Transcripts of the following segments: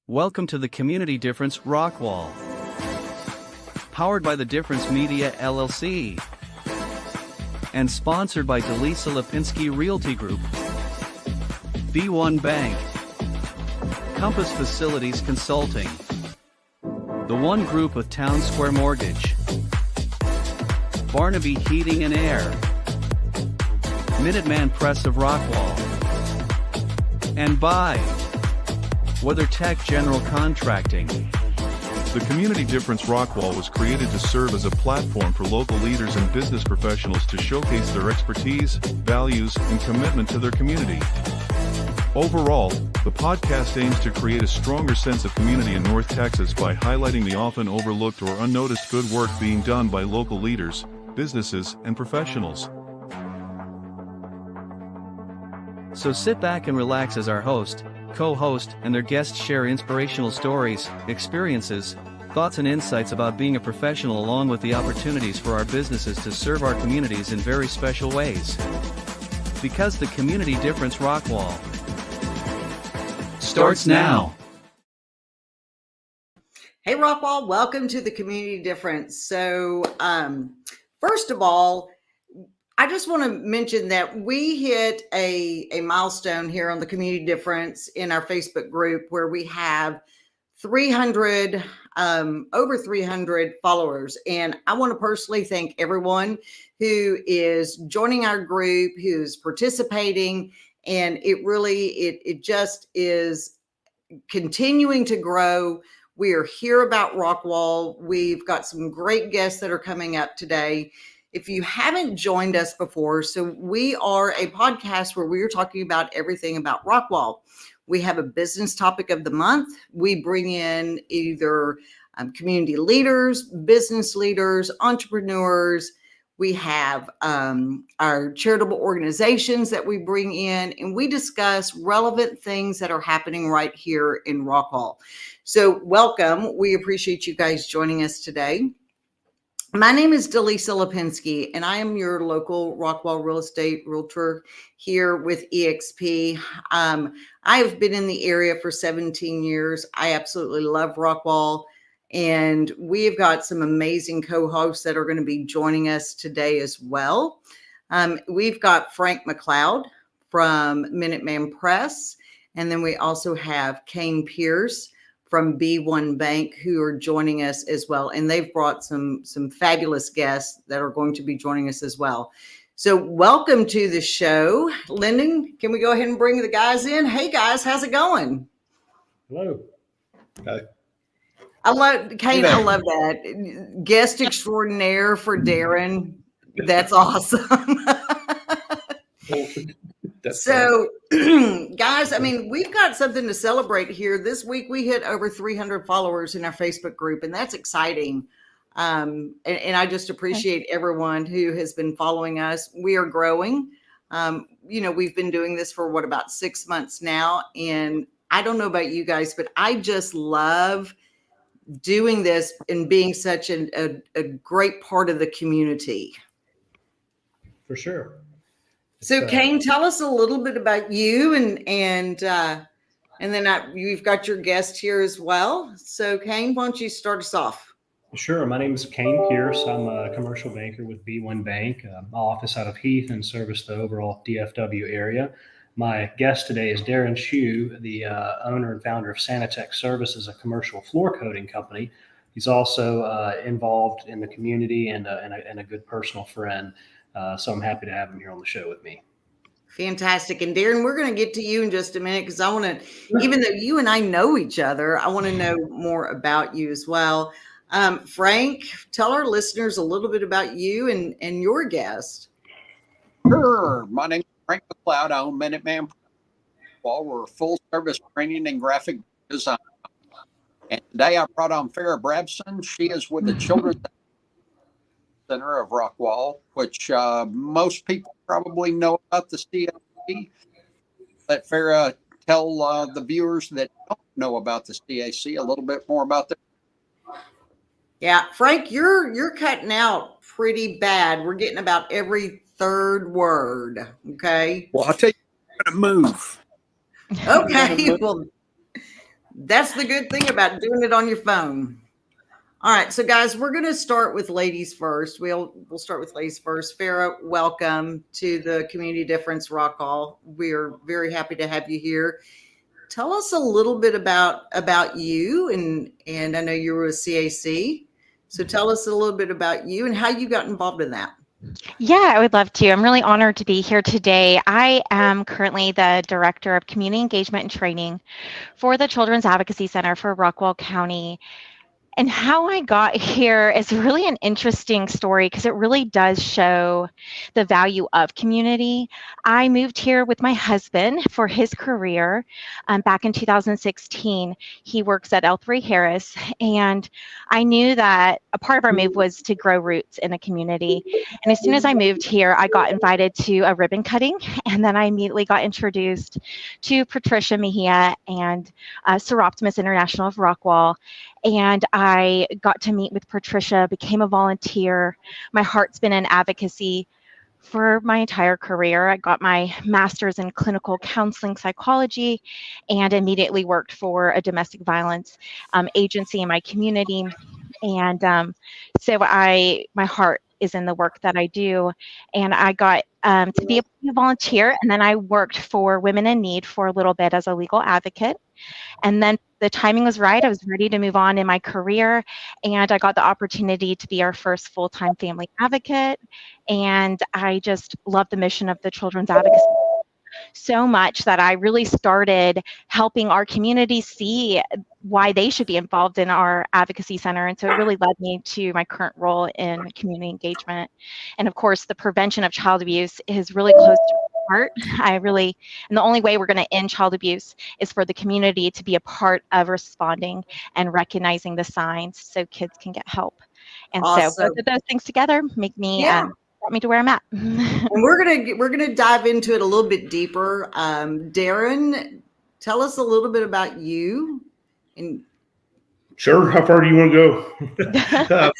Welcome to the Community Difference-Rockwall. Powered by the Difference Media LLC. And sponsored by Delisa Lapinsky Realty Group. B1 Bank. Compass Facilities Consulting. The One Group with Town Square Mortgage. Barnaby Heating and Air. Minuteman Press of Rockwall. And by WeatherTech General Contracting. The Community Difference-Rockwall was created to serve as a platform for local leaders and business professionals to showcase their expertise, values, and commitment to their community. Overall, the podcast aims to create a stronger sense of community in North Texas by highlighting the often overlooked or unnoticed good work being done by local leaders, businesses, and professionals. So sit back and relax as our host, co-host, and their guests share inspirational stories, experiences, thoughts and insights about being a professional, along with the opportunities for our businesses to serve our communities in very special ways. Because the Community Difference-Rockwall starts now. Hey Rockwall, welcome to the Community Difference. So first of all, I just want to mention that we hit a milestone here on the Community Difference in our Facebook group where we have 300, over 300 followers. And I want to personally thank everyone who is joining our group, who's participating. And it just is continuing to grow. We are here about Rockwall. We've got some great guests that are coming up today. If you haven't joined us before, so we are a podcast where we are talking about everything about Rockwall. We have a business topic of the month. We bring in either community leaders, business leaders, entrepreneurs. We have our charitable organizations that we bring in, and we discuss relevant things that are happening right here in Rockwall. So welcome. We appreciate you guys joining us today. My name is Delisa Lapinsky, and I am your local Rockwall real estate realtor here with EXP. I have been in the area for 17 years. I absolutely love Rockwall, and we've got some amazing co-hosts that are going to be joining us today as well. We've got Frank McLeod from Minuteman Press, and then we also have Kayne from B1 Bank who are joining us as well. And they've brought some fabulous guests that are going to be joining us as well. So welcome to the show. Lyndon, can we go ahead and bring the guys in? Hey guys, how's it going? Hello. Hi. I love Kayne. I love that. Guest extraordinaire for Darren. That's awesome. So, guys, I mean, we've got something to celebrate here. This week, we hit over 300 followers in our Facebook group, and that's exciting. And I just appreciate everyone who has been following us. We are growing. We've been doing this for about 6 months now. And I don't know about you guys, but I just love doing this and being such a great part of the community. For sure. So, Kayne, tell us a little bit about you, and then you've got your guest here as well. So, Kayne, why don't you start us off? Sure. My name is Kayne Pierce. I'm a commercial banker with B1 Bank. My office out of Heath and service the overall DFW area. My guest today is Darren Shue, the owner and founder of SaniTech Services, a commercial floor coating company. He's also involved in the community and a good personal friend. So I'm happy to have him here on the show with me. Fantastic. And Darren, we're going to get to you in just a minute because I want to, even though you and I know each other, I want to know more about you as well. Frank, tell our listeners a little bit about you and your guest. Sure. My name is Frank McLeod. I own Minuteman. We're full service training and graphic design. And today I brought on Farrah Brabson. She is with the Children's Center of Rockwall, which most people probably know about the CAC. Let Farrah tell the viewers that don't know about the CAC a little bit more about that. Yeah, Frank, you're cutting out pretty bad. We're getting about every third word. Okay. Well, I'll tell you, I'm going to move. Okay. Well, That's the good thing about doing it on your phone. All right, so guys, we're going to start with ladies first. We'll start with ladies first. Farah, welcome to the Community Difference-Rockwall. We're very happy to have you here. Tell us a little bit about you, and I know you were a CAC, so tell us a little bit about you and how you got involved in that. Yeah, I would love to. I'm really honored to be here today. I am currently the Director of Community Engagement and Training for the Children's Advocacy Center for Rockwall County. And how I got here is really an interesting story because it really does show the value of community. I moved here with my husband for his career back in 2016. He works at L3 Harris, and I knew that a part of our move was to grow roots in a community. And as soon as I moved here, I got invited to a ribbon cutting, and then I immediately got introduced to Patricia Mejia and Seroptimus International of Rockwall. And I got to meet with Patricia, became a volunteer. My heart's been in advocacy for my entire career. I got my master's in clinical counseling psychology and immediately worked for a domestic violence agency in my community. And so my heart is in the work that I do. And I got to be a volunteer. And then I worked for Women in Need for a little bit as a legal advocate. And then the timing was right. I was ready to move on in my career, and I got the opportunity to be our first full-time family advocate. And I just love the mission of the Children's Advocacy so much that I really started helping our community see why they should be involved in our advocacy center. And so it really led me to my current role in community engagement. And of course, the prevention of child abuse is really close to my heart. And the only way we're going to end child abuse is for the community to be a part of responding and recognizing the signs so kids can get help. And so both of those things together make me brought me to where I'm at. And we're gonna dive into it a little bit deeper. Darren, tell us a little bit about you. And sure, how far do you want to go?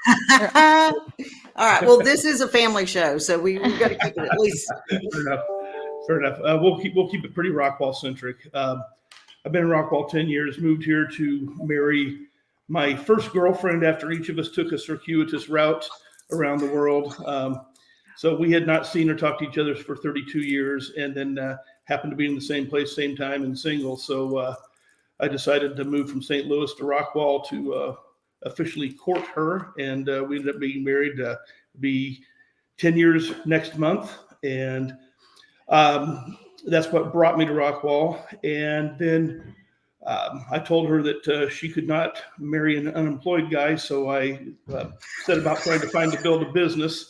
All right. Well, this is a family show, so we've got to keep it at least. Fair enough. We'll keep it pretty Rockwall centric. I've been in Rockwall 10 years. Moved here to marry my first girlfriend after each of us took a circuitous route around the world. So we had not seen or talked to each other for 32 years, and then happened to be in the same place, same time, and single. So I decided to move from St. Louis to Rockwall to officially court her, and we ended up being married. Be 10 years next month, and that's what brought me to Rockwall. And then I told her that she could not marry an unemployed guy, so I set about trying to build a business.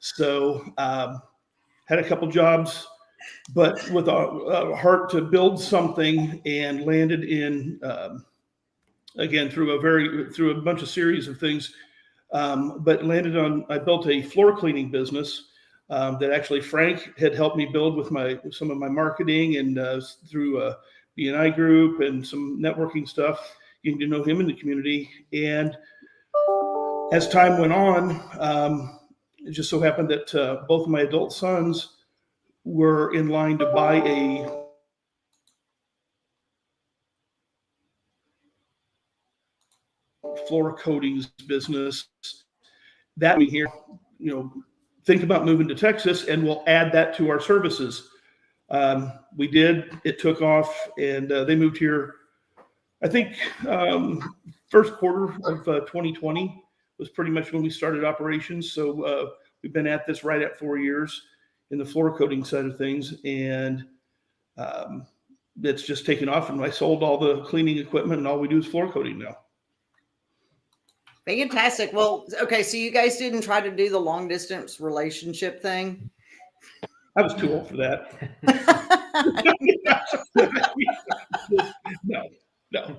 So had a couple jobs, but with a heart to build something, and landed in again through a bunch of series of things, but landed on. I built a floor cleaning business that actually Frank had helped me build with some of my marketing, and through a B&I group and some networking stuff, getting to know him in the community. And as time went on, it just so happened that both of my adult sons were in line to buy a floor coatings business. That we here, think about moving to Texas, and we'll add that to our services. We did. It took off, and they moved here. I think first quarter of 2020 was pretty much when we started operations. So we've been at this right at 4 years in the floor coating side of things, and it's just taken off. And I sold all the cleaning equipment, and all we do is floor coating now. Fantastic. Well, okay, so you guys didn't try to do the long distance relationship thing? I was too old for that. No.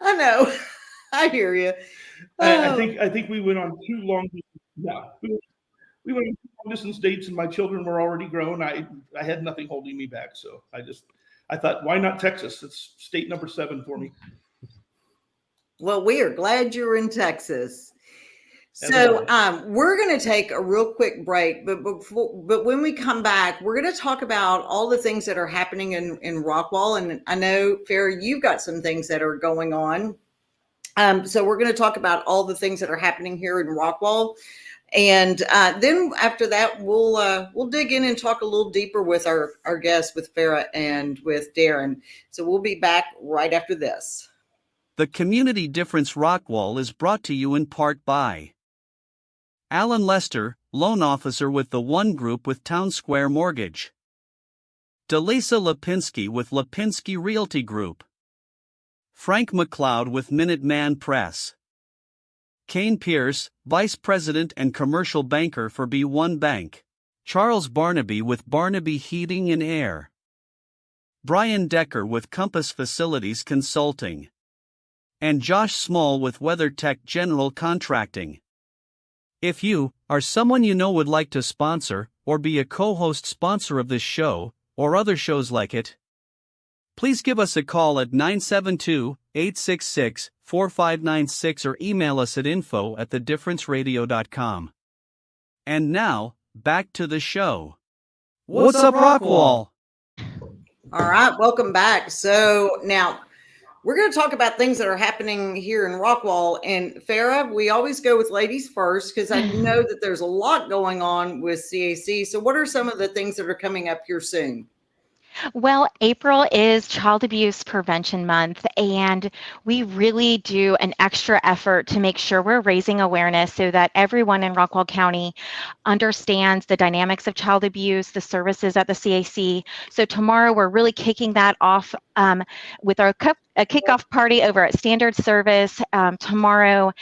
I know. I hear you. I think we went on too long. Yeah, we went on too long distance dates, and my children were already grown. I had nothing holding me back, so I thought, why not Texas? It's state number 7 for me. Well, we are glad you're in Texas. So we're going to take a real quick break, but when we come back, we're going to talk about all the things that are happening in Rockwall. And I know, Farrah, you've got some things that are going on. So we're going to talk about all the things that are happening here in Rockwall. And then after that, we'll dig in and talk a little deeper with our guests, with Farrah and with Darren. So we'll be back right after this. The Community Difference-Rockwall is brought to you in part by Alan Lester, loan officer with the One Group with Town Square Mortgage. Delisa Lapinsky with Lapinsky Realty Group. Frank McLeod with Minuteman Press. Kayne Pierce, Vice President and Commercial Banker for B1 Bank. Charles Barnaby with Barnaby Heating and Air. Brian Decker with Compass Facilities Consulting. And Josh Small with WeatherTech General Contracting. If you, or someone you know would like to sponsor, or be a co-host sponsor of this show, or other shows like it, please give us a call at 972-866-4596 or email us at info@thedifferenceradio.com. And now, back to the show. What's up, Rockwall? All right, welcome back. So now, we're going to talk about things that are happening here in Rockwall. And Farrah, we always go with ladies first because I know that there's a lot going on with CAC. So what are some of the things that are coming up here soon? Well, April is Child Abuse Prevention Month, and we really do an extra effort to make sure we're raising awareness so that everyone in Rockwall County understands the dynamics of child abuse, the services at the CAC. So tomorrow we're really kicking that off with a kickoff party over at Standard Service tomorrow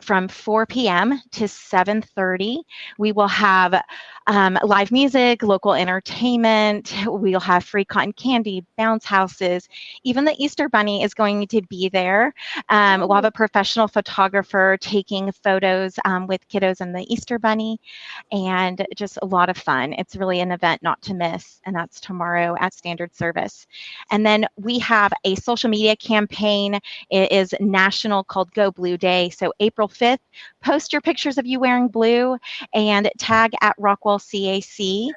from 4 p.m. to 7:30. We will have live music, local entertainment. We'll have free cotton candy, bounce houses. Even the Easter Bunny is going to be there. We'll have a professional photographer taking photos with kiddos and the Easter Bunny, and just a lot of fun. It's really an event not to miss, and that's tomorrow at Standard Service. And then we have a social media campaign. It is national, called Go Blue Day. So April 5th, post your pictures of you wearing blue and tag at Rockwall CAC.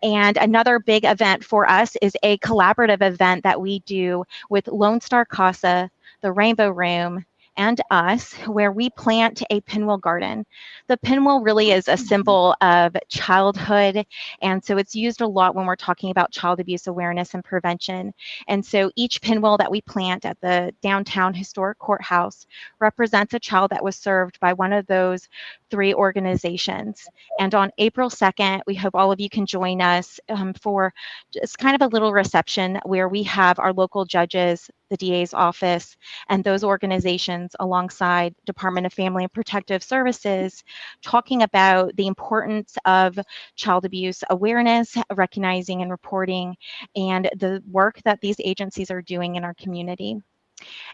And another big event for us is a collaborative event that we do with Lone Star Casa, the Rainbow Room, and us, where we plant a pinwheel garden. The pinwheel really is a symbol of childhood, and so it's used a lot when we're talking about child abuse awareness and prevention. And so each pinwheel that we plant at the downtown historic courthouse represents a child that was served by one of those 3 organizations. And on April 2nd, we hope all of you can join us for just kind of a little reception where we have our local judges, the DA's office, and those organizations alongside Department of Family and Protective Services talking about the importance of child abuse awareness, recognizing and reporting, and the work that these agencies are doing in our community.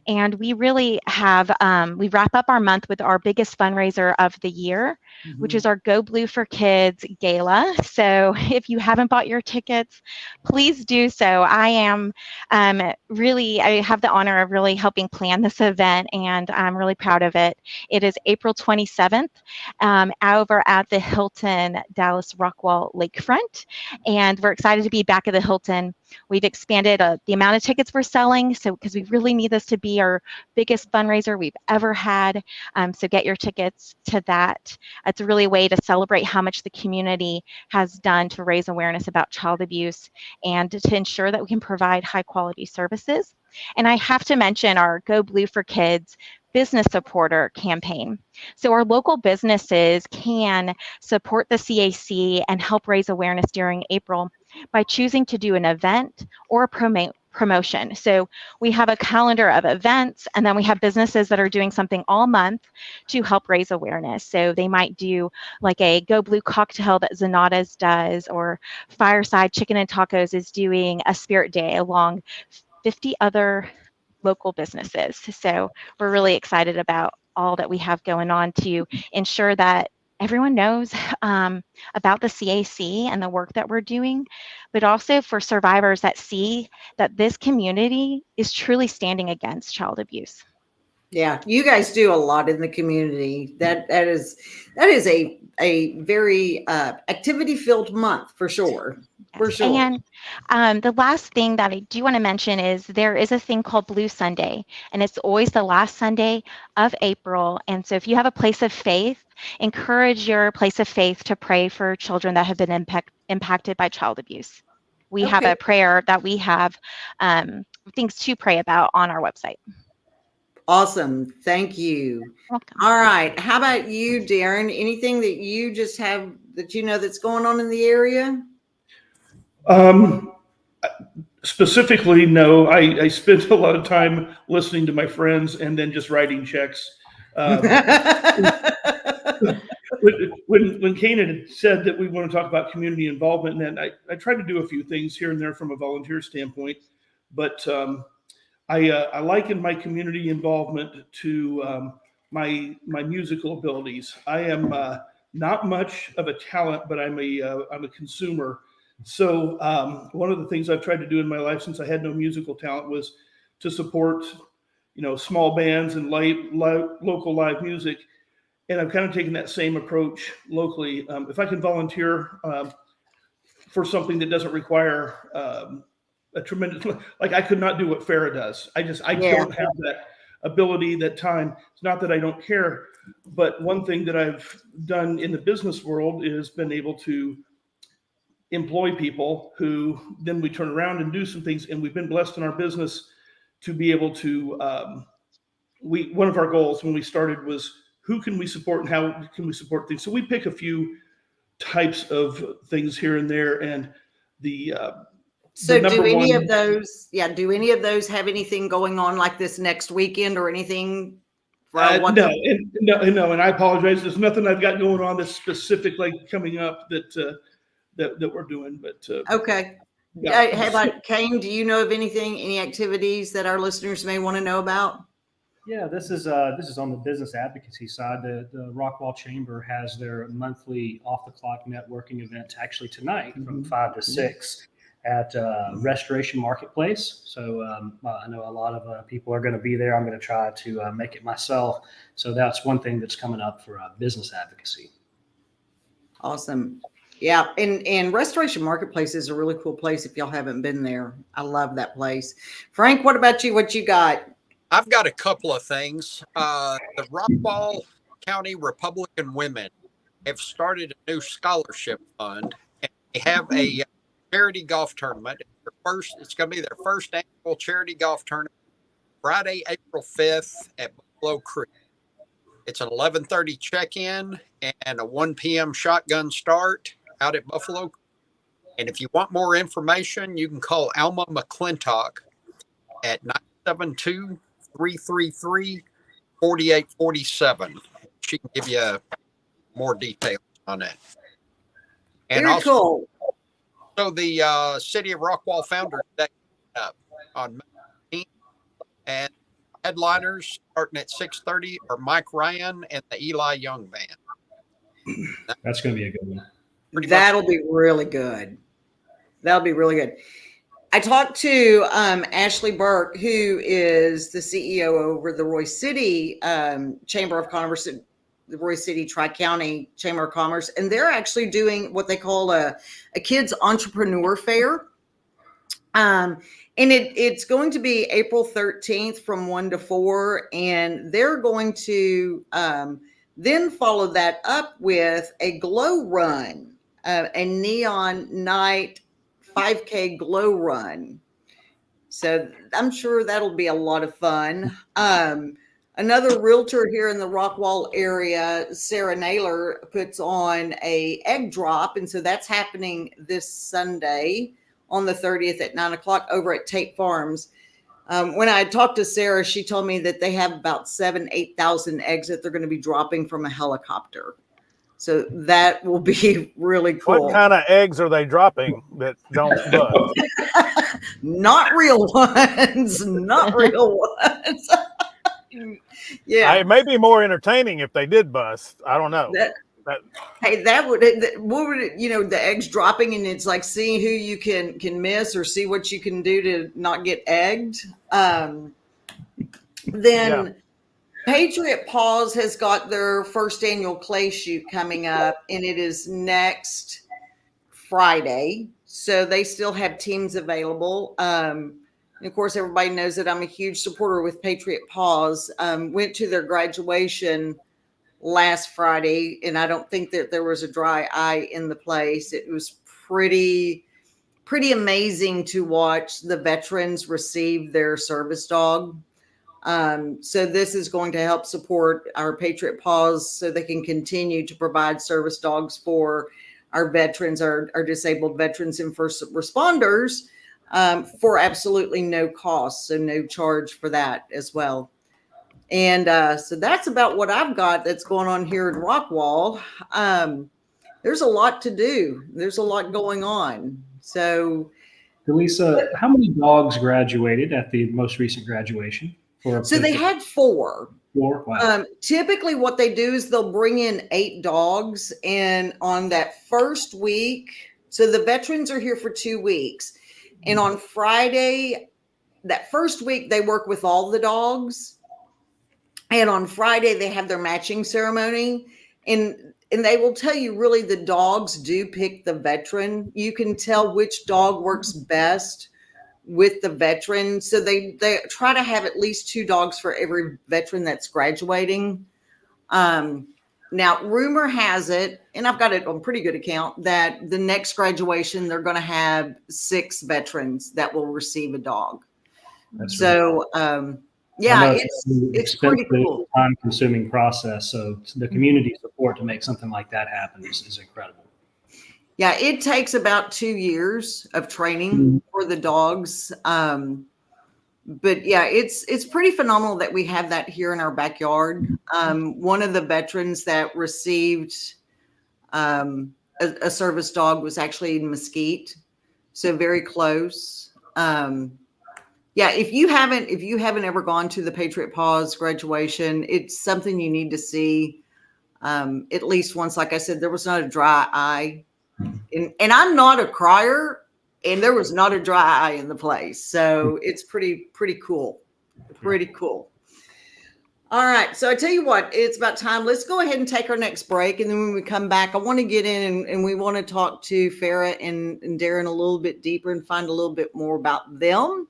And we really have, we wrap up our month with our biggest fundraiser of the year, which is our Go Blue for Kids Gala. So if you haven't bought your tickets, please do so. I am I have the honor of really helping plan this event, and I'm really proud of it. It is April 27th over at the Hilton Dallas Rockwall Lakefront, and we're excited to be back at the Hilton. We've expanded the amount of tickets we're selling, so because we really need this to be our biggest fundraiser we've ever had. So get your tickets to that. It's really a way to celebrate how much the community has done to raise awareness about child abuse and to ensure that we can provide high quality services. And I have to mention our Go Blue for Kids business supporter campaign. So our local businesses can support the CAC and help raise awareness during April by choosing to do an event or a promotion. So we have a calendar of events, and then we have businesses that are doing something all month to help raise awareness. So they might do like a Go Blue cocktail that Zanata's does, or Fireside Chicken and Tacos is doing a Spirit Day along 50 other local businesses. So we're really excited about all that we have going on to ensure that everyone knows about the CAC and the work that we're doing, but also for survivors that see that this community is truly standing against child abuse. Yeah, you guys do a lot in the community. That is a very activity filled month for sure. For sure. And the last thing that I do want to mention is there is a thing called Blue Sunday, and it's always the last Sunday of April. And so if you have a place of faith, encourage your place of faith to pray for children that have been impacted by child abuse. We have Okay. a prayer that we have things to pray about on our website. Awesome. Thank you. Welcome. All right. How about you, Darren? Anything that you just have that you know that's going on in the area? Specifically, no. I spent a lot of time listening to my friends and then just writing checks. When Kayne had said that we want to talk about community involvement, and then I tried to do a few things here and there from a volunteer standpoint, but I liken my community involvement to my musical abilities. I am not much of a talent, but I'm a consumer. So one of the things I've tried to do in my life since I had no musical talent was to support, small bands and local live music. And I've kind of taken that same approach locally. If I can volunteer for something that doesn't require a tremendous, like I could not do what Farrah does. I don't have that ability, that time. It's not that I don't care, but one thing that I've done in the business world is been able to employ people who then we turn around and do some things. And we've been blessed in our business to be able to, one of our goals when we started was who can we support and how can we support things? So we pick a few types of things here and there. And so do any of those have anything going on like this next weekend or anything? No, and I apologize. There's nothing I've got going on that's specific, like coming up that we're doing. But okay. Yeah. How about Kayne? Do you know of any activities that our listeners may want to know about? Yeah, this is on the business advocacy side. The Rockwall Chamber has their monthly off the clock networking event actually tonight from 5 to 6 at Restoration Marketplace. So I know a lot of people are going to be there. I'm going to try to make it myself. So that's one thing that's coming up for business advocacy. Awesome. Yeah. And Restoration Marketplace is a really cool place if y'all haven't been there. I love that place. Frank, what about you? What you got? I've got a couple of things. The Rockwall County Republican Women have started a new scholarship fund, and they have a charity golf tournament. It's going to be their first annual charity golf tournament, Friday, April 5th at Buffalo Creek. It's an 11:30 check-in and a 1 p.m. shotgun start out at Buffalo Creek. And if you want more information, you can call Alma McClintock at 972-333-4847. She can give you more details on it. And Very also, cool. So the City of Rockwall Founders Day up on May 18th, and headliners starting at 6:30 are Mike Ryan and the Eli Young Band. That's going to be a good one. That'll be really good. That'll be really good. I talked to Ashley Burke, who is the CEO over the Royce City Chamber of Commerce, the Royce City Tri-County Chamber of Commerce, and they're actually doing what they call a kids entrepreneur fair. And it's going to be April 13th from 1 to 4, and they're going to then follow that up with a glow run, a neon night 5K glow run. So I'm sure that'll be a lot of fun. Another realtor here in the Rockwall area, Sarah Naylor, puts on a egg drop. And so that's happening this Sunday on the 30th at 9 o'clock over at Tate Farms. When I talked to Sarah, she told me that they have about 8,000 eggs that they're going to be dropping from a helicopter. So that will be really cool. What kind of eggs are they dropping that don't bust? Not real ones. Not real ones. Yeah. It may be more entertaining if they did bust. I don't know. Hey, what would the eggs dropping, and it's like seeing who you can miss or see what you can do to not get egged. Then Patriot Paws has got their first annual clay shoot coming up, and it is next Friday. So they still have teams available. And of course, everybody knows that I'm a huge supporter with Patriot Paws. Went to their graduation last Friday, and I don't think that there was a dry eye in the place. It was pretty amazing to watch the veterans receive their service dog. So this is going to help support our Patriot Paws so they can continue to provide service dogs for our veterans, our disabled veterans and first responders, for absolutely no cost. So no charge for that as well. And so that's about what I've got that's going on here in Rockwall. There's a lot to do. There's a lot going on. So, Delisa, how many dogs graduated at the most recent graduation? So they had 4. 4? Wow. Typically what they do is they'll bring in 8 dogs, and on that first week, so the veterans are here for 2 weeks, and on Friday, that first week, they work with all the dogs, and on Friday they have their matching ceremony, and they will tell you really the dogs do pick the veteran. You can tell which dog works best with the veteran. So they try to have at least 2 dogs for every veteran that's graduating. Now, rumor has it, and I've got it on pretty good account, that the next graduation, they're going to have 6 veterans that will receive a dog. That's so, yeah, it's pretty cool. Time-consuming process. So the community support to make something like that happen is incredible. Yeah, it takes about 2 years of training for the dogs. But yeah, it's pretty phenomenal that we have that here in our backyard. One of the veterans that received a service dog was actually in Mesquite, so very close. Yeah, if you haven't ever gone to the Patriot Paws graduation, it's something you need to see at least once. Like I said, there was not a dry eye, and I'm not a crier, and there was not a dry eye in the place. So it's pretty cool, pretty cool. All right, so I tell you what, it's about time. Let's go ahead and take our next break, and then when we come back, I want to get in and we want to talk to Farrah and Darren a little bit deeper and find a little bit more about them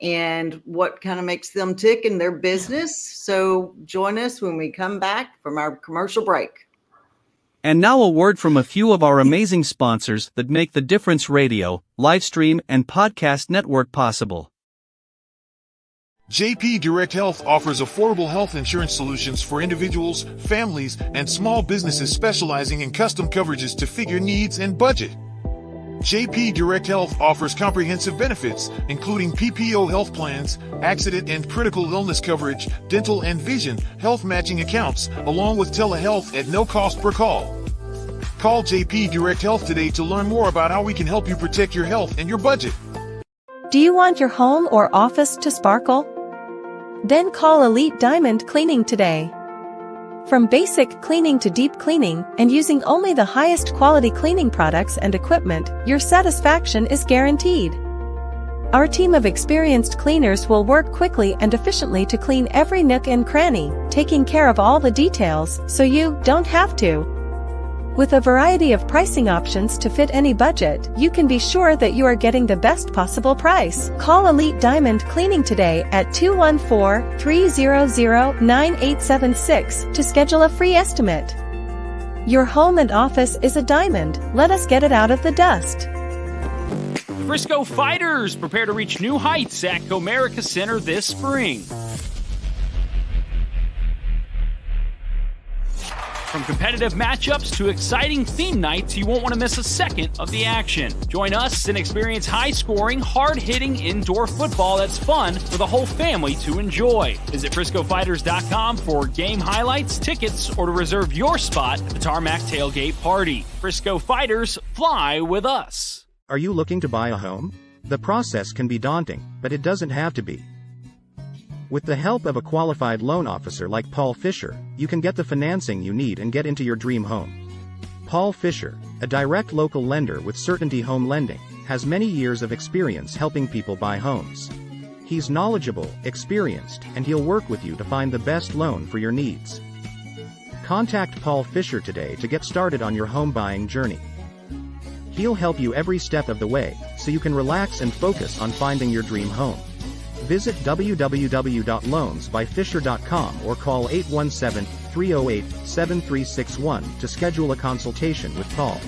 and what kind of makes them tick in their business. So join us when we come back from our commercial break. And now a word from a few of our amazing sponsors that make the Difference Radio, live stream, and podcast network possible. JP Direct Health offers affordable health insurance solutions for individuals, families, and small businesses specializing in custom coverages to fit your needs and budget. JP Direct Health offers comprehensive benefits, including PPO health plans, accident and critical illness coverage, dental and vision, health matching accounts, along with telehealth at no cost per call. Call JP Direct Health today to learn more about how we can help you protect your health and your budget. Do you want your home or office to sparkle? Then call Elite Diamond Cleaning today. From basic cleaning to deep cleaning, and using only the highest quality cleaning products and equipment, your satisfaction is guaranteed. Our team of experienced cleaners will work quickly and efficiently to clean every nook and cranny, taking care of all the details so you don't have to. With a variety of pricing options to fit any budget, you can be sure that you are getting the best possible price. Call Elite Diamond Cleaning today at 214-300-9876 to schedule a free estimate. Your home and office is a diamond. Let us get it out of the dust. Frisco Fighters prepare to reach new heights at Comerica Center this spring. From competitive matchups to exciting theme nights, you won't want to miss a second of the action. Join us and experience high-scoring, hard-hitting indoor football that's fun for the whole family to enjoy. Visit FriscoFighters.com for game highlights, tickets, or to reserve your spot at the Tarmac Tailgate Party. Frisco Fighters, fly with us. Are you looking to buy a home? The process can be daunting, but it doesn't have to be. With the help of a qualified loan officer like Paul Fisher, you can get the financing you need and get into your dream home. Paul Fisher, a direct local lender with Certainty Home Lending, has many years of experience helping people buy homes. He's knowledgeable, experienced, and he'll work with you to find the best loan for your needs. Contact Paul Fisher today to get started on your home buying journey. He'll help you every step of the way, so you can relax and focus on finding your dream home. Visit www.loansbyfisher.com or call 817-308-7361 to schedule a consultation with Paul.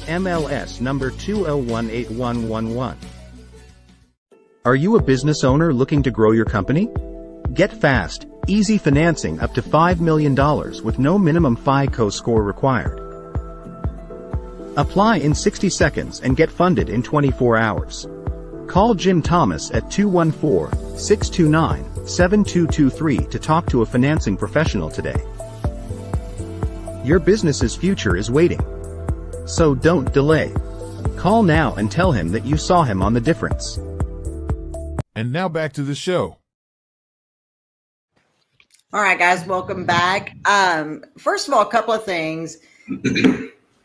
MLS number 2018111. Are you a business owner looking to grow your company? Get fast, easy financing up to $5 million with no minimum FICO score required. Apply in 60 seconds and get funded in 24 hours. Call Jim Thomas at 214-629-7223 to talk to a financing professional today. Your business's future is waiting. So don't delay. Call now and tell him that you saw him on The Difference. And now back to the show. All right, guys, welcome back. First of all, a couple of things.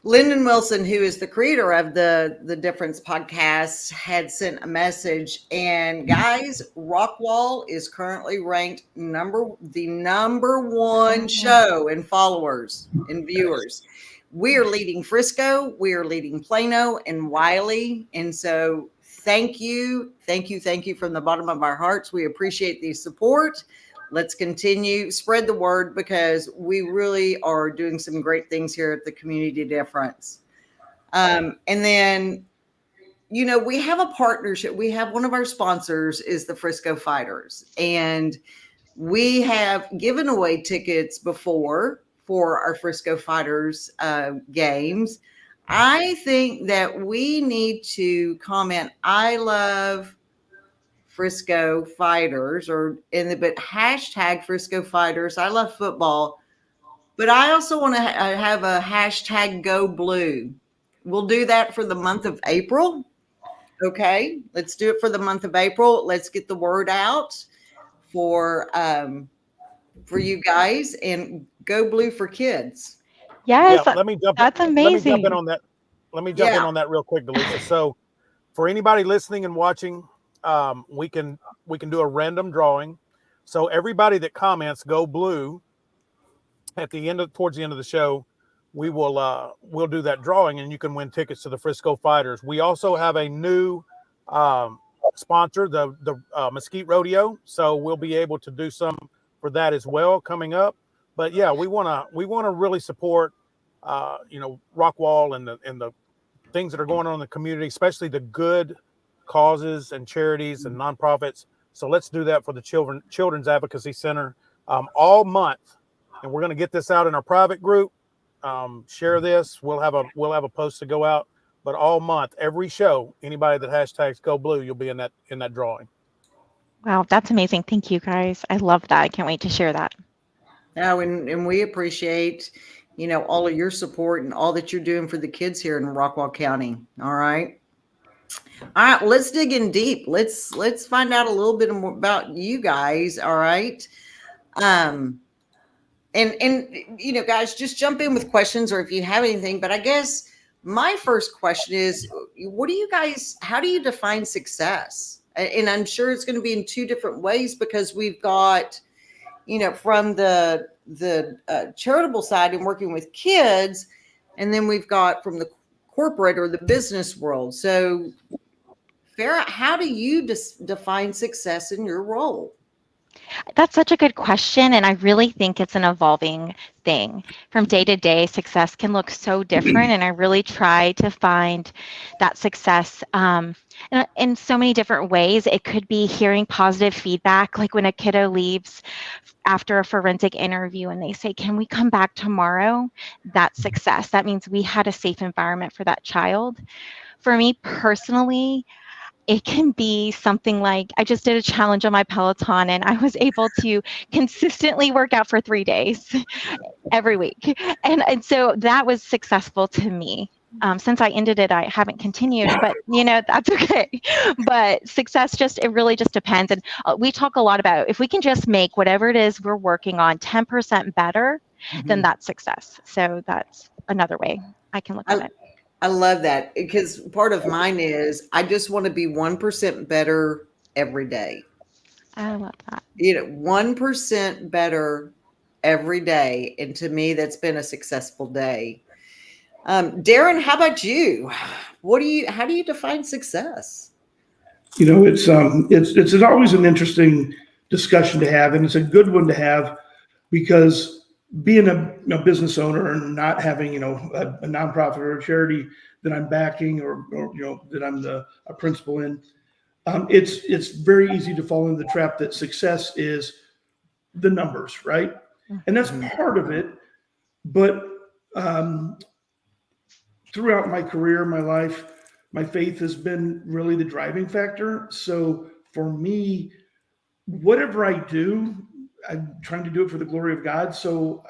Lyndon Wilson, who is the creator of the Difference podcast, had sent a message. And guys, Rockwall is currently ranked the number one show in followers and viewers. We are leading Frisco, we are leading Plano and Wiley. And so thank you from the bottom of our hearts. We appreciate the support. Let's continue, spread the word, because we really are doing some great things here at the Community Difference. And then, we have a partnership. We have one of our sponsors is the Frisco Fighters, and we have given away tickets before for our Frisco Fighters games. I think that we need to comment, I love Frisco Fighters, but hashtag Frisco Fighters. I love football, but I also want to have a hashtag Go Blue. We'll do that for the month of April. Okay, let's do it for the month of April. Let's get the word out for you guys, and Go Blue for kids. Yes, Yeah, let me jump amazing. Let me jump in on that. Let me jump in on that real quick, Delisa. So, for anybody listening and watching, we can do a random drawing. So everybody that comments Go Blue towards the end of the show, we'll do that drawing, and you can win tickets to the Frisco Fighters. We also have a new sponsor, the Mesquite Rodeo, so we'll be able to do some for that as well coming up. But yeah, we want to really support Rockwall and the things that are going on in the community, especially the good causes and charities and nonprofits. So let's do that for the Children's Advocacy Center all month, and we're going to get this out in our private group. Share this. We'll have a post to go out, but all month, every show, anybody that hashtags Go Blue, you'll be in that drawing. Wow, that's amazing. Thank you, guys. I love that. I can't wait to share that. No, and we appreciate all of your support and all that you're doing for the kids here in Rockwall County. All right, let's dig in deep. Let's find out a little bit more about you guys. All right. And guys, just jump in with questions, or if you have anything. But I guess my first question is, how do you define success? And I'm sure it's going to be in two different ways, because we've got, from the charitable side and working with kids, and then we've got from the corporate or the business world. So, Farrah, how do you define success in your role? That's such a good question, and I really think it's an evolving thing. From day to day, success can look so different, and I really try to find that success in so many different ways. It could be hearing positive feedback, like when a kiddo leaves after a forensic interview and they say, "Can we come back tomorrow?" That's success. That means we had a safe environment for that child. For me personally, it can be something like, I just did a challenge on my Peloton, and I was able to consistently work out for 3 days every week. And so that was successful to me. Since I ended it, I haven't continued, but that's okay. But success it really just depends. And we talk a lot about, if we can just make whatever it is we're working on 10% better, then that's success. So that's another way I can look at it. I love that, because part of mine is I just want to be 1% better every day. I love that. 1% better every day. And to me, that's been a successful day. Darren, how about you? How do you define success? It's always an interesting discussion to have, and it's a good one to have because being a business owner and not having, a nonprofit or a charity that I'm backing or that I'm a principal in, it's very easy to fall into the trap that success is the numbers, right? And that's part of it. But throughout my career, my life, my faith has been really the driving factor. So for me, whatever I do, I'm trying to do it for the glory of God. So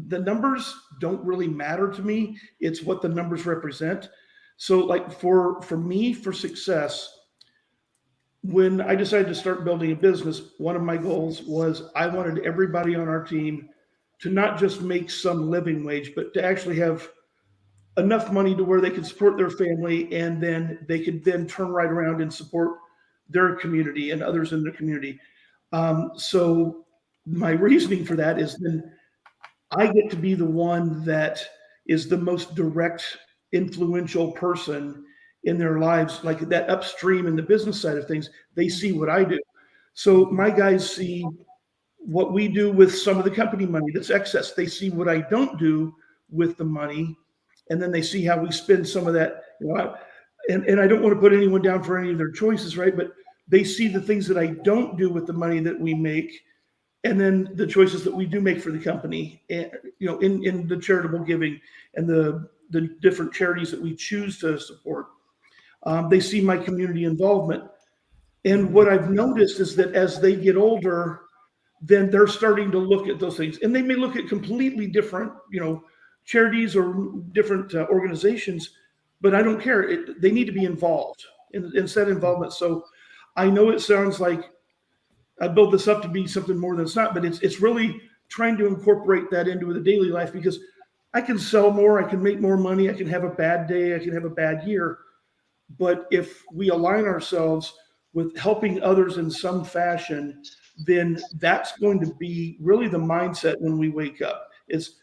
the numbers don't really matter to me. It's what the numbers represent. So like for me, for success, when I decided to start building a business, one of my goals was I wanted everybody on our team to not just make some living wage, but to actually have enough money to where they could support their family, and then they could then turn right around and support their community and others in the community. So my reasoning for that is then I get to be the one that is the most direct, influential person in their lives, like that upstream in the business side of things. They see what I do. So my guys see what we do with some of the company money that's excess. They see what I don't do with the money, and then they see how we spend some of that. And I don't want to put anyone down for any of their choices, right? But they see the things that I don't do with the money that we make, and then the choices that we do make for the company, and in the charitable giving and the different charities that we choose to support. They see my community involvement. And what I've noticed is that as they get older, then they're starting to look at those things. And they may look at completely different, charities or different organizations, but I don't care. They need to be involved in that involvement. So I know it sounds like I build this up to be something more than it's not, but it's really trying to incorporate that into the daily life, because I can sell more, I can make more money, I can have a bad day, I can have a bad year. But if we align ourselves with helping others in some fashion, then that's going to be really the mindset when we wake up. It's,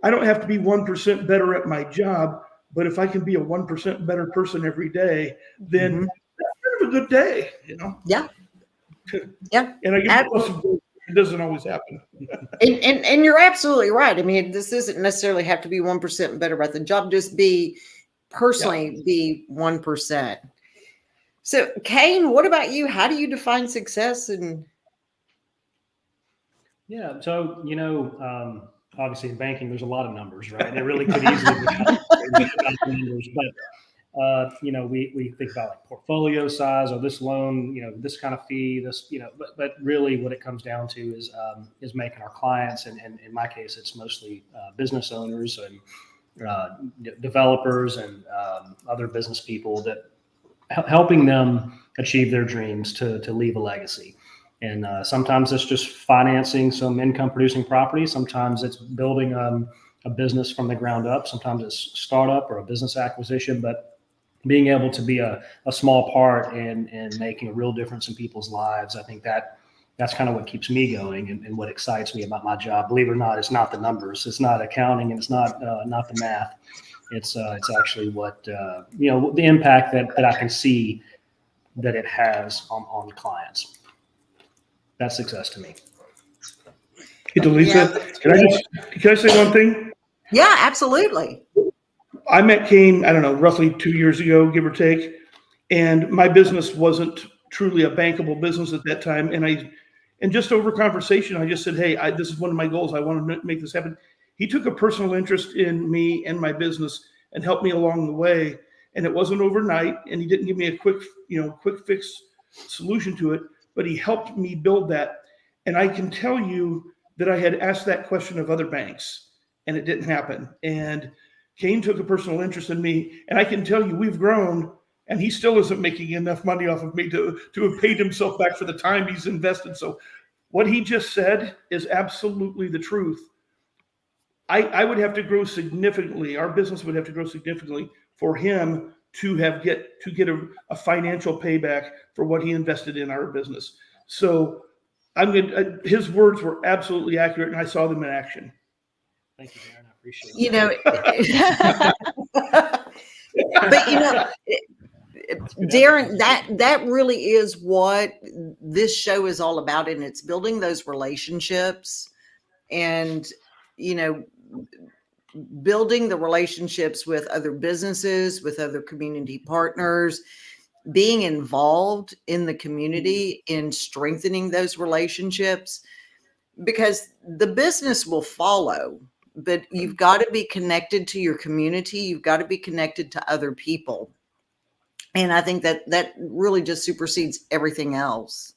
I don't have to be 1% better at my job, but if I can be a 1% better person every day, then that's kind of a good day, Yeah. Yeah. And I guess it doesn't always happen. And you're absolutely right. I mean, this doesn't necessarily have to be 1% better at the job, just be 1%. So Kayne, what about you? How do you define success? Yeah. So, obviously in banking, there's a lot of numbers, right? It really could easily be numbers, but we think about like portfolio size or this loan, this kind of fee, this, but really what it comes down to is making our clients, and in my case, it's mostly business owners and developers and other business people, that helping them achieve their dreams to leave a legacy. And sometimes it's just financing some income producing property. Sometimes it's building a business from the ground up. Sometimes it's startup or a business acquisition, but being able to be a small part in making a real difference in people's lives. I think that's kind of what keeps me going and what excites me about my job. Believe it or not, it's not the numbers, it's not accounting, and it's not the math. It's actually what, the impact that I can see that it has on clients. That's success to me. Hey, Delisa, can I say one thing? Yeah, absolutely. I met Kayne, I don't know, roughly 2 years ago, give or take. And my business wasn't truly a bankable business at that time. And just over conversation, I just said, hey, this is one of my goals. I want to make this happen. He took a personal interest in me and my business and helped me along the way. And it wasn't overnight. And he didn't give me a quick fix solution to it, but he helped me build that. And I can tell you that I had asked that question of other banks and it didn't happen. And Kayne took a personal interest in me, and I can tell you we've grown, and he still isn't making enough money off of me to have paid himself back for the time he's invested. So what he just said is absolutely the truth. I would have to grow significantly. Our business would have to grow significantly for him to get a financial payback for what he invested in our business. So his words were absolutely accurate, and I saw them in action. Thank you, Darren. I appreciate it. You know, but you know, Darren, that really is what this show is all about, and it's building those relationships, and you know, building the relationships with other businesses, with other community partners, being involved in the community in strengthening those relationships, because the business will follow, but you've got to be connected to your community. You've got to be connected to other people. And I think that really just supersedes everything else.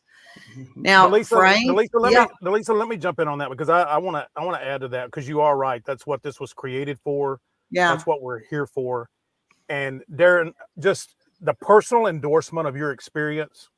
Now, Delisa, Frank, Delisa, let me jump in on that, because I want to add to that, because you are right. That's what this was created for. Yeah. That's what we're here for. And Darren, just the personal endorsement of your experience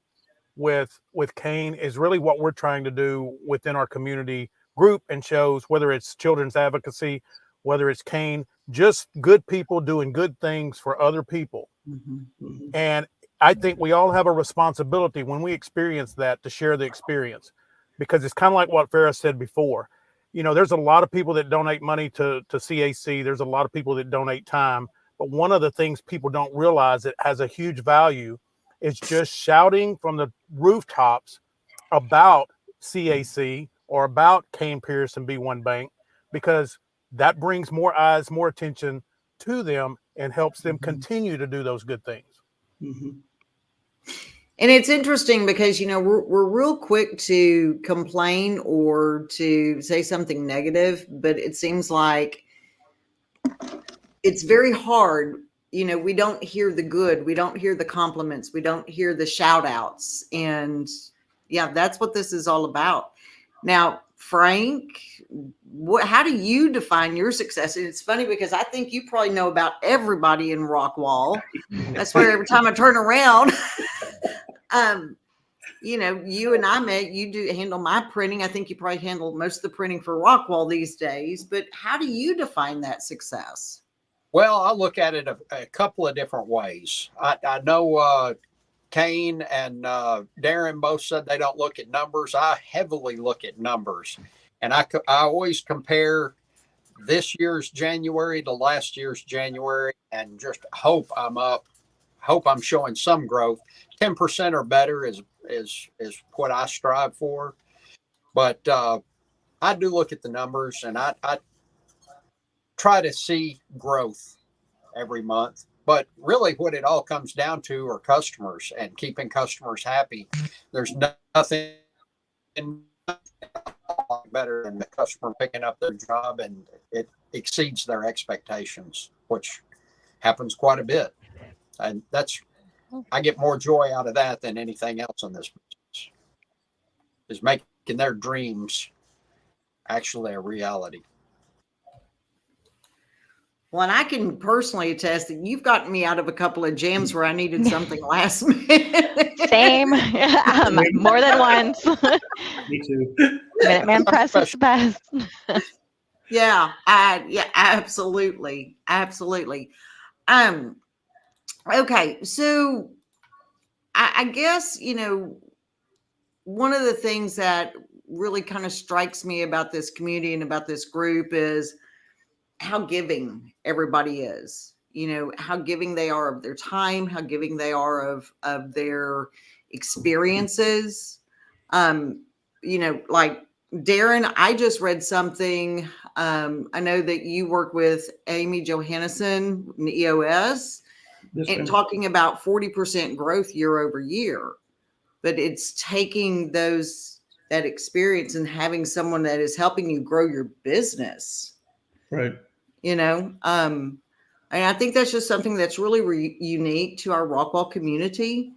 with Kayne is really what we're trying to do within our community group and shows, whether it's children's advocacy, whether it's Kayne, just good people doing good things for other people. Mm-hmm. And I think we all have a responsibility when we experience that to share the experience, because it's kind of like what Farrah said before. You know, there's a lot of people that donate money to CAC. There's a lot of people that donate time. But one of the things people don't realize that has a huge value is just shouting from the rooftops about CAC or about Kayne Pierce and B1 Bank, because that brings more eyes, more attention to them and helps them continue to do those good things. Mm-hmm. And it's interesting because, you know, we're real quick to complain or to say something negative, but it seems like it's very hard. You know, we don't hear the good. We don't hear the compliments. We don't hear the shout outs. And yeah, that's what this is all about. Now, Frank, how do you define your success? And it's funny because I think you probably know about everybody in Rockwall. That's where every time I turn around, you know, you and I met, you do handle my printing. I think you probably handle most of the printing for Rockwall these days, but how do you define that success? Well, I look at it a couple of different ways. I know Kayne and Darren both said they don't look at numbers. I heavily look at numbers. And I always compare this year's January to last year's January and just hope I'm showing some growth. 10% or better is what I strive for. But I do look at the numbers, and I try to see growth every month. But really what it all comes down to are customers and keeping customers happy. There's nothing better than the customer picking up their job and it exceeds their expectations, which happens quite a bit. And I get more joy out of that than anything else in this business, is making their dreams actually a reality. Well, and I can personally attest that you've gotten me out of a couple of jams where I needed something last minute. Same. More than once. Me too. Minuteman Press is the best. Yeah, absolutely. Absolutely. Okay, so I guess, you know, one of the things that really kind of strikes me about this community and about this group is how giving everybody is, you know, how giving they are of their time, how giving they are of their experiences. You know, like Darren, I just read something. I know that you work with Amy Johannesson in EOS and talking about 40% growth year over year, but it's taking that experience and having someone that is helping you grow your business. Right. You know, and I think that's just something that's really unique to our Rockwall community,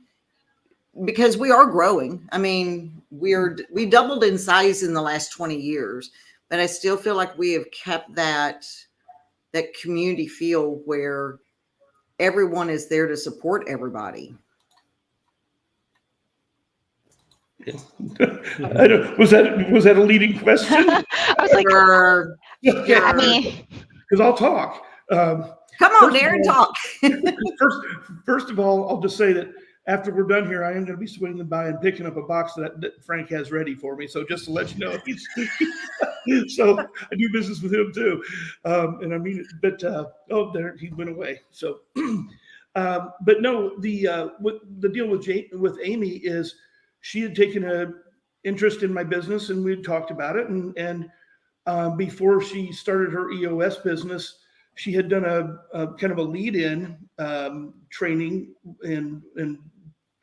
because we are growing. I mean, we doubled in size in the last 20 years, but I still feel like we have kept that community feel where everyone is there to support everybody. I don't, was that a leading question? I was like, Yeah, I mean, because I'll talk. Come on, Darren, talk. First of all, I'll just say that after we're done here, I am going to be swinging by and picking up a box that Frank has ready for me. So just to let you know, so I do business with him too. And I mean it, but, there, he went away. So, but no, the deal with Amy is she had taken an interest in my business, and we had talked about it. And before she started her EOS business, she had done a kind of a lead-in training and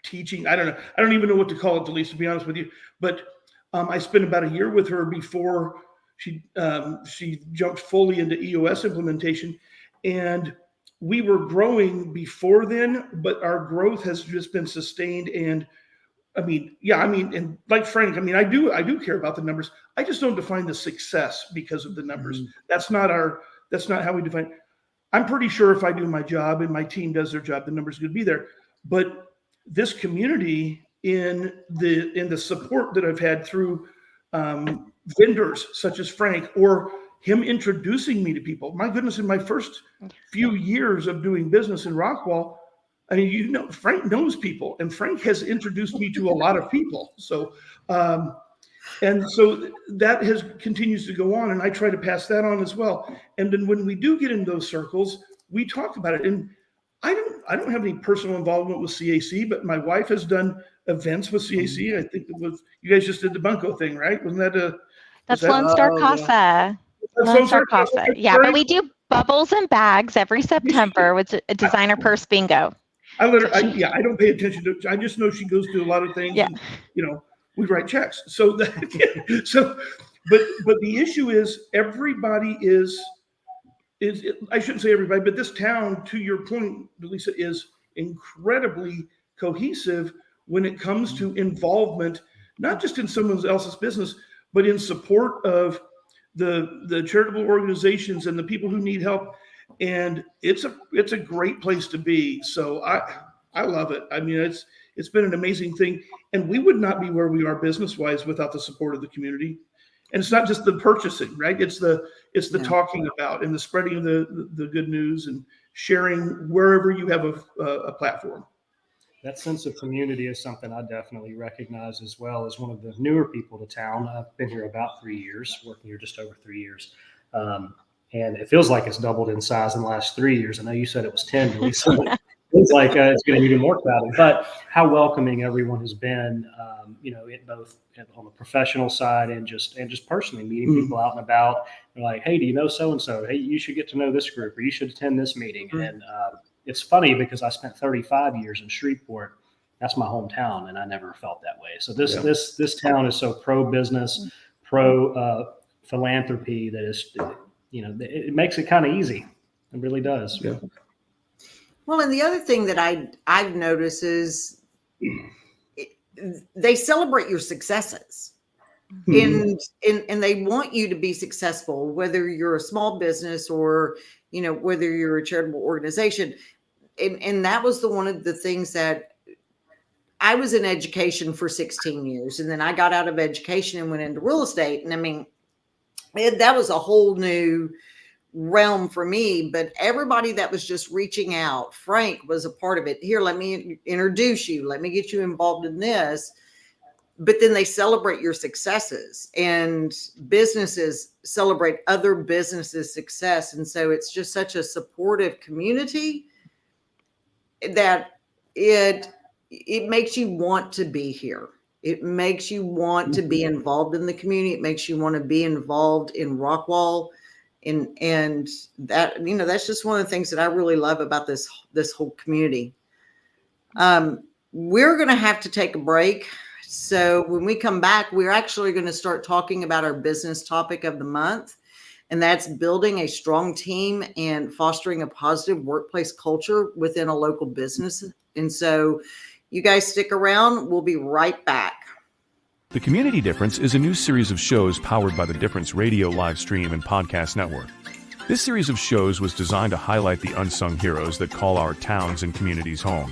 teaching. I don't know. I don't even know what to call it, Delisa, to be honest with you. But I spent about a year with her before she jumped fully into EOS implementation. And we were growing before then, but our growth has just been sustained. And and like Frank, I do care about the numbers. I just don't define the success because of the numbers. Mm-hmm. That's not how we define it. I'm pretty sure if I do my job and my team does their job, the numbers are going to be there. But this community, in the support that I've had through vendors such as Frank, or him introducing me to people, my goodness, in my first few years of doing business in Rockwall, Frank knows people, and Frank has introduced me to a lot of people. So, and so that continues to go on, and I try to pass that on as well. And then when we do get in those circles, we talk about it. And I don't have any personal involvement with CAC, but my wife has done events with CAC. I think you guys just did the Bunko thing, right? Wasn't that That's Lone Star Casa. Lone Star Casa. Yeah, but we do bubbles and bags every September with a designer purse bingo. I don't pay attention to. I just know she goes to a lot of things. Yeah. And, we write checks. So but the issue is everybody is I shouldn't say everybody, but this town, to your point, Delisa, is incredibly cohesive when it comes to involvement, not just in someone else's business, but in support of the charitable organizations and the people who need help. And it's a great place to be. So I love it. I mean, it's been an amazing thing, and we would not be where we are business wise without the support of the community. And it's not just the purchasing, right? It's the talking about and the spreading of the good news and sharing wherever you have a platform. That sense of community is something I definitely recognize as well as one of the newer people to town. I've been here about 3 years, working here just over 3 years. And it feels like it's doubled in size in the last 3 years. I know you said it was 10, so it feels like it's going to be even more crowded. But how welcoming everyone has been, both on the professional side and just personally meeting people out and about. They're like, hey, do you know so-and-so? Hey, you should get to know this group, or you should attend this meeting. And it's funny because I spent 35 years in Shreveport. That's my hometown, and I never felt that way. So this town is so pro-business, pro-philanthropy that is, it makes it kind of easy. It really does. Yeah. Well, and the other thing that I've noticed is they celebrate your successes. And they want you to be successful, whether you're a small business or, whether you're a charitable organization. And that was one of the things that I was in education for 16 years. And then I got out of education and went into real estate. And I mean, that was a whole new realm for me, but everybody that was just reaching out, Frank was a part of it. Here, let me introduce you. Let me get you involved in this. But then they celebrate your successes, and businesses celebrate other businesses' success. And so it's just such a supportive community that it makes you want to be here. It makes you want to be involved in the community. It makes you want to be involved in Rockwall. And that, that's just one of the things that I really love about this whole community. We're going to have to take a break. So when we come back, we're actually going to start talking about our business topic of the month. And that's building a strong team and fostering a positive workplace culture within a local business. And so you guys stick around. We'll be right back. The Community Difference is a new series of shows powered by the Difference Radio live stream and podcast network. This series of shows was designed to highlight the unsung heroes that call our towns and communities home.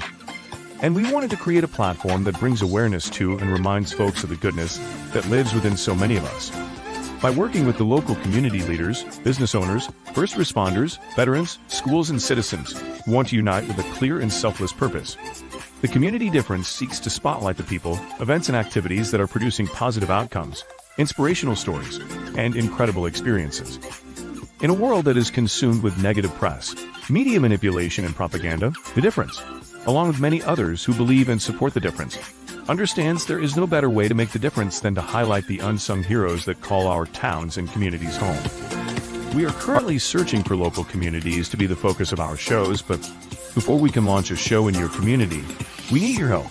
And we wanted to create a platform that brings awareness to and reminds folks of the goodness that lives within so many of us. By working with the local community leaders, business owners, first responders, veterans, schools, and citizens, we want to unite with a clear and selfless purpose. The Community Difference seeks to spotlight the people, events, and activities that are producing positive outcomes, inspirational stories, and incredible experiences. In a world that is consumed with negative press, media manipulation, and propaganda, The Difference, along with many others who believe and support The Difference, understands there is no better way to make the difference than to highlight the unsung heroes that call our towns and communities home. We are currently searching for local communities to be the focus of our shows, but before we can launch a show in your community, we need your help.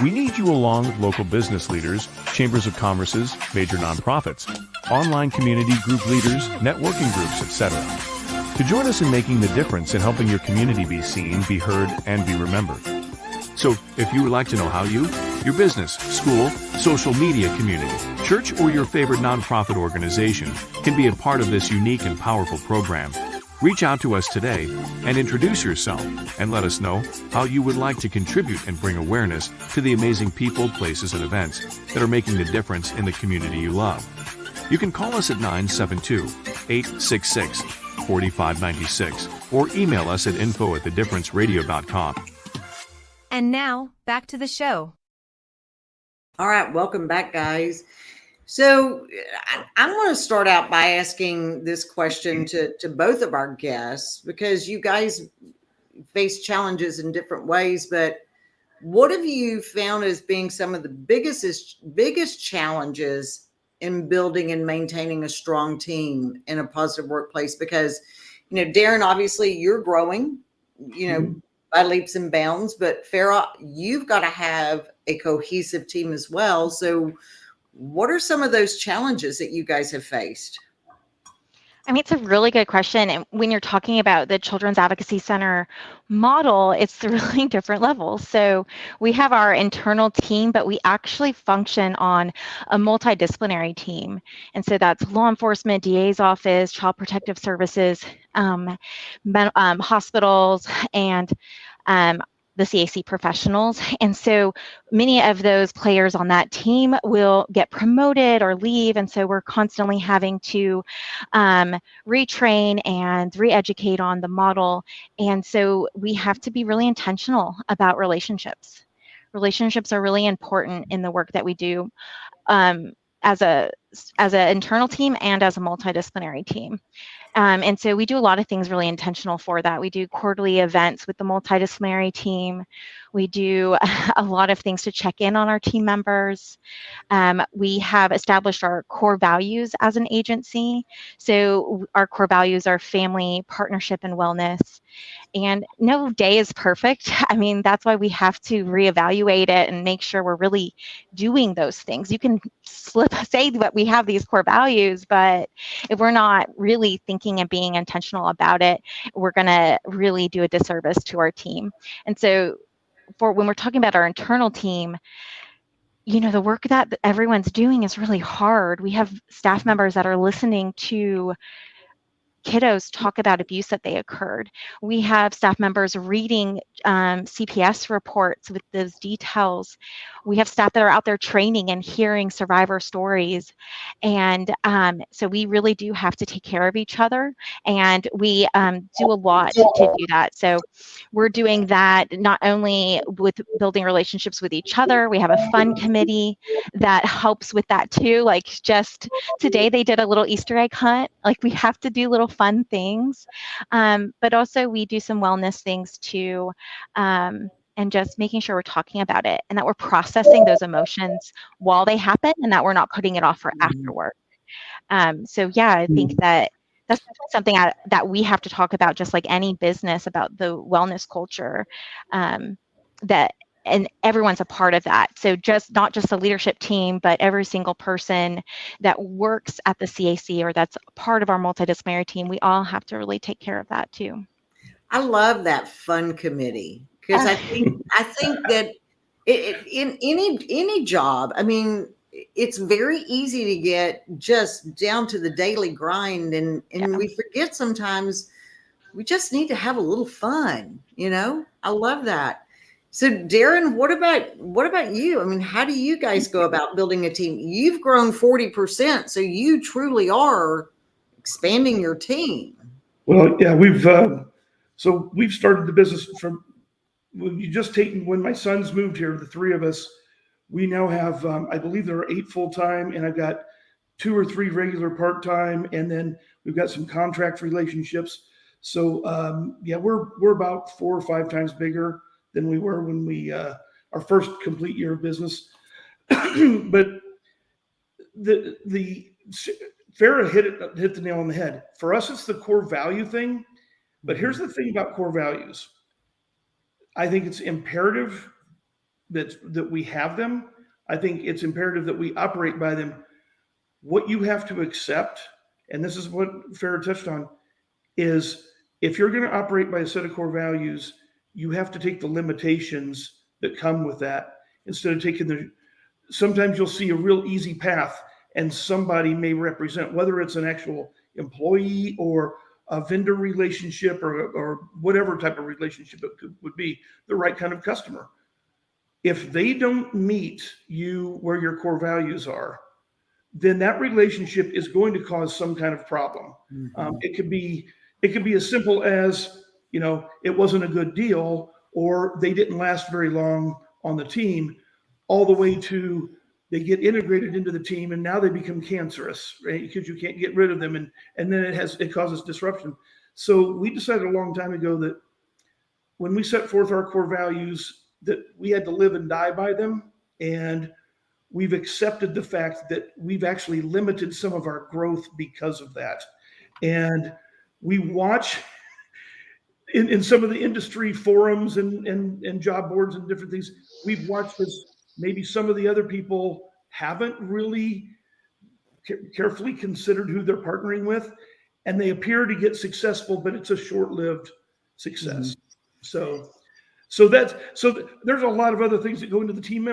We need you along with local business leaders, chambers of commerces, major nonprofits, online community group leaders, networking groups, etc., to join us in making the difference in helping your community be seen, be heard, and be remembered. So, if you would like to know how you, your business, school, social media community, church, or your favorite nonprofit organization can be a part of this unique and powerful program, reach out to us today and introduce yourself and let us know how you would like to contribute and bring awareness to the amazing people, places, and events that are making the difference in the community you love. You can call us at 972-866-4596 or email us at info@thedifferenceradio.com. And now, back to the show. All right, welcome back, guys. So I'm going to start out by asking this question to both of our guests, because you guys face challenges in different ways, but what have you found as being some of the biggest challenges in building and maintaining a strong team in a positive workplace? Because, Darren, obviously you're growing, by leaps and bounds, but Farah, you've got to have a cohesive team as well. So what are some of those challenges that you guys have faced? I mean, it's a really good question. And when you're talking about the Children's Advocacy Center model, it's really different levels. So we have our internal team, but we actually function on a multidisciplinary team. And so that's law enforcement, DA's office, Child Protective Services, hospitals, and the CAC professionals. And so many of those players on that team will get promoted or leave. And so we're constantly having to retrain and re-educate on the model. And so we have to be really intentional about relationships. Relationships are really important in the work that we do as an internal team and as a multidisciplinary team. And so we do a lot of things really intentional for that. We do quarterly events with the multidisciplinary team. We do a lot of things to check in on our team members. We have established our core values as an agency. So our core values are family, partnership, and wellness. And no day is perfect. I mean, that's why we have to reevaluate it and make sure we're really doing those things. You can say that we have these core values, but if we're not really thinking and being intentional about it, we're going to really do a disservice to our team. And so when we're talking about our internal team, the work that everyone's doing is really hard. We have staff members that are listening to kiddos talk about abuse that they occurred. We have staff members reading CPS reports with those details. We have staff that are out there training and hearing survivor stories. And so we really do have to take care of each other. And we do a lot to do that. So we're doing that not only with building relationships with each other. We have a fun committee that helps with that too. Like just today they did a little Easter egg hunt. Like we have to do little fun things. But also we do some wellness things too. And just making sure we're talking about it and that we're processing those emotions while they happen and that we're not putting it off for afterward. So yeah, I think that's something that we have to talk about, just like any business, about the wellness culture, and everyone's a part of that. So not just the leadership team, but every single person that works at the CAC or that's part of our multidisciplinary team, we all have to really take care of that too. I love that fun committee, because I think that in any job, I mean, it's very easy to get just down to the daily grind, and we forget sometimes we just need to have a little fun. I love that. So Darren, what about you? I mean, how do you guys go about building a team? You've grown 40%, so you truly are expanding your team. Well, yeah, we've started the business from you just take, when my sons moved here, the three of us, we now have, I believe there are 8 full-time, and I've got 2 or 3 regular part-time, and then we've got some contract relationships. So yeah, we're about 4 or 5 times bigger than we were when we our first complete year of business. But the Farrah hit the nail on the head. For us, it's the core value thing. But here's the thing about core values. I think it's imperative that we have them. I think it's imperative that we operate by them. What you have to accept, and this is what Farrah touched on, is if you're going to operate by a set of core values, you have to take the limitations that come with that instead of taking sometimes you'll see a real easy path and somebody may represent, whether it's an actual employee or a vendor relationship or whatever type of relationship it would be, the right kind of customer. If they don't meet you where your core values are, then that relationship is going to cause some kind of problem. Mm-hmm. It could be as simple as, it wasn't a good deal, or they didn't last very long on the team, all the way to they get integrated into the team and now they become cancerous, right? Because you can't get rid of them, and then it causes disruption. So we decided a long time ago that when we set forth our core values, that we had to live and die by them, and we've accepted the fact that we've actually limited some of our growth because of that. And we watch in some of the industry forums and job boards and different things, we've watched as maybe some of the other people haven't really carefully considered who they're partnering with, and they appear to get successful, but it's a short-lived success. Mm-hmm. So there's a lot of other things that go into the team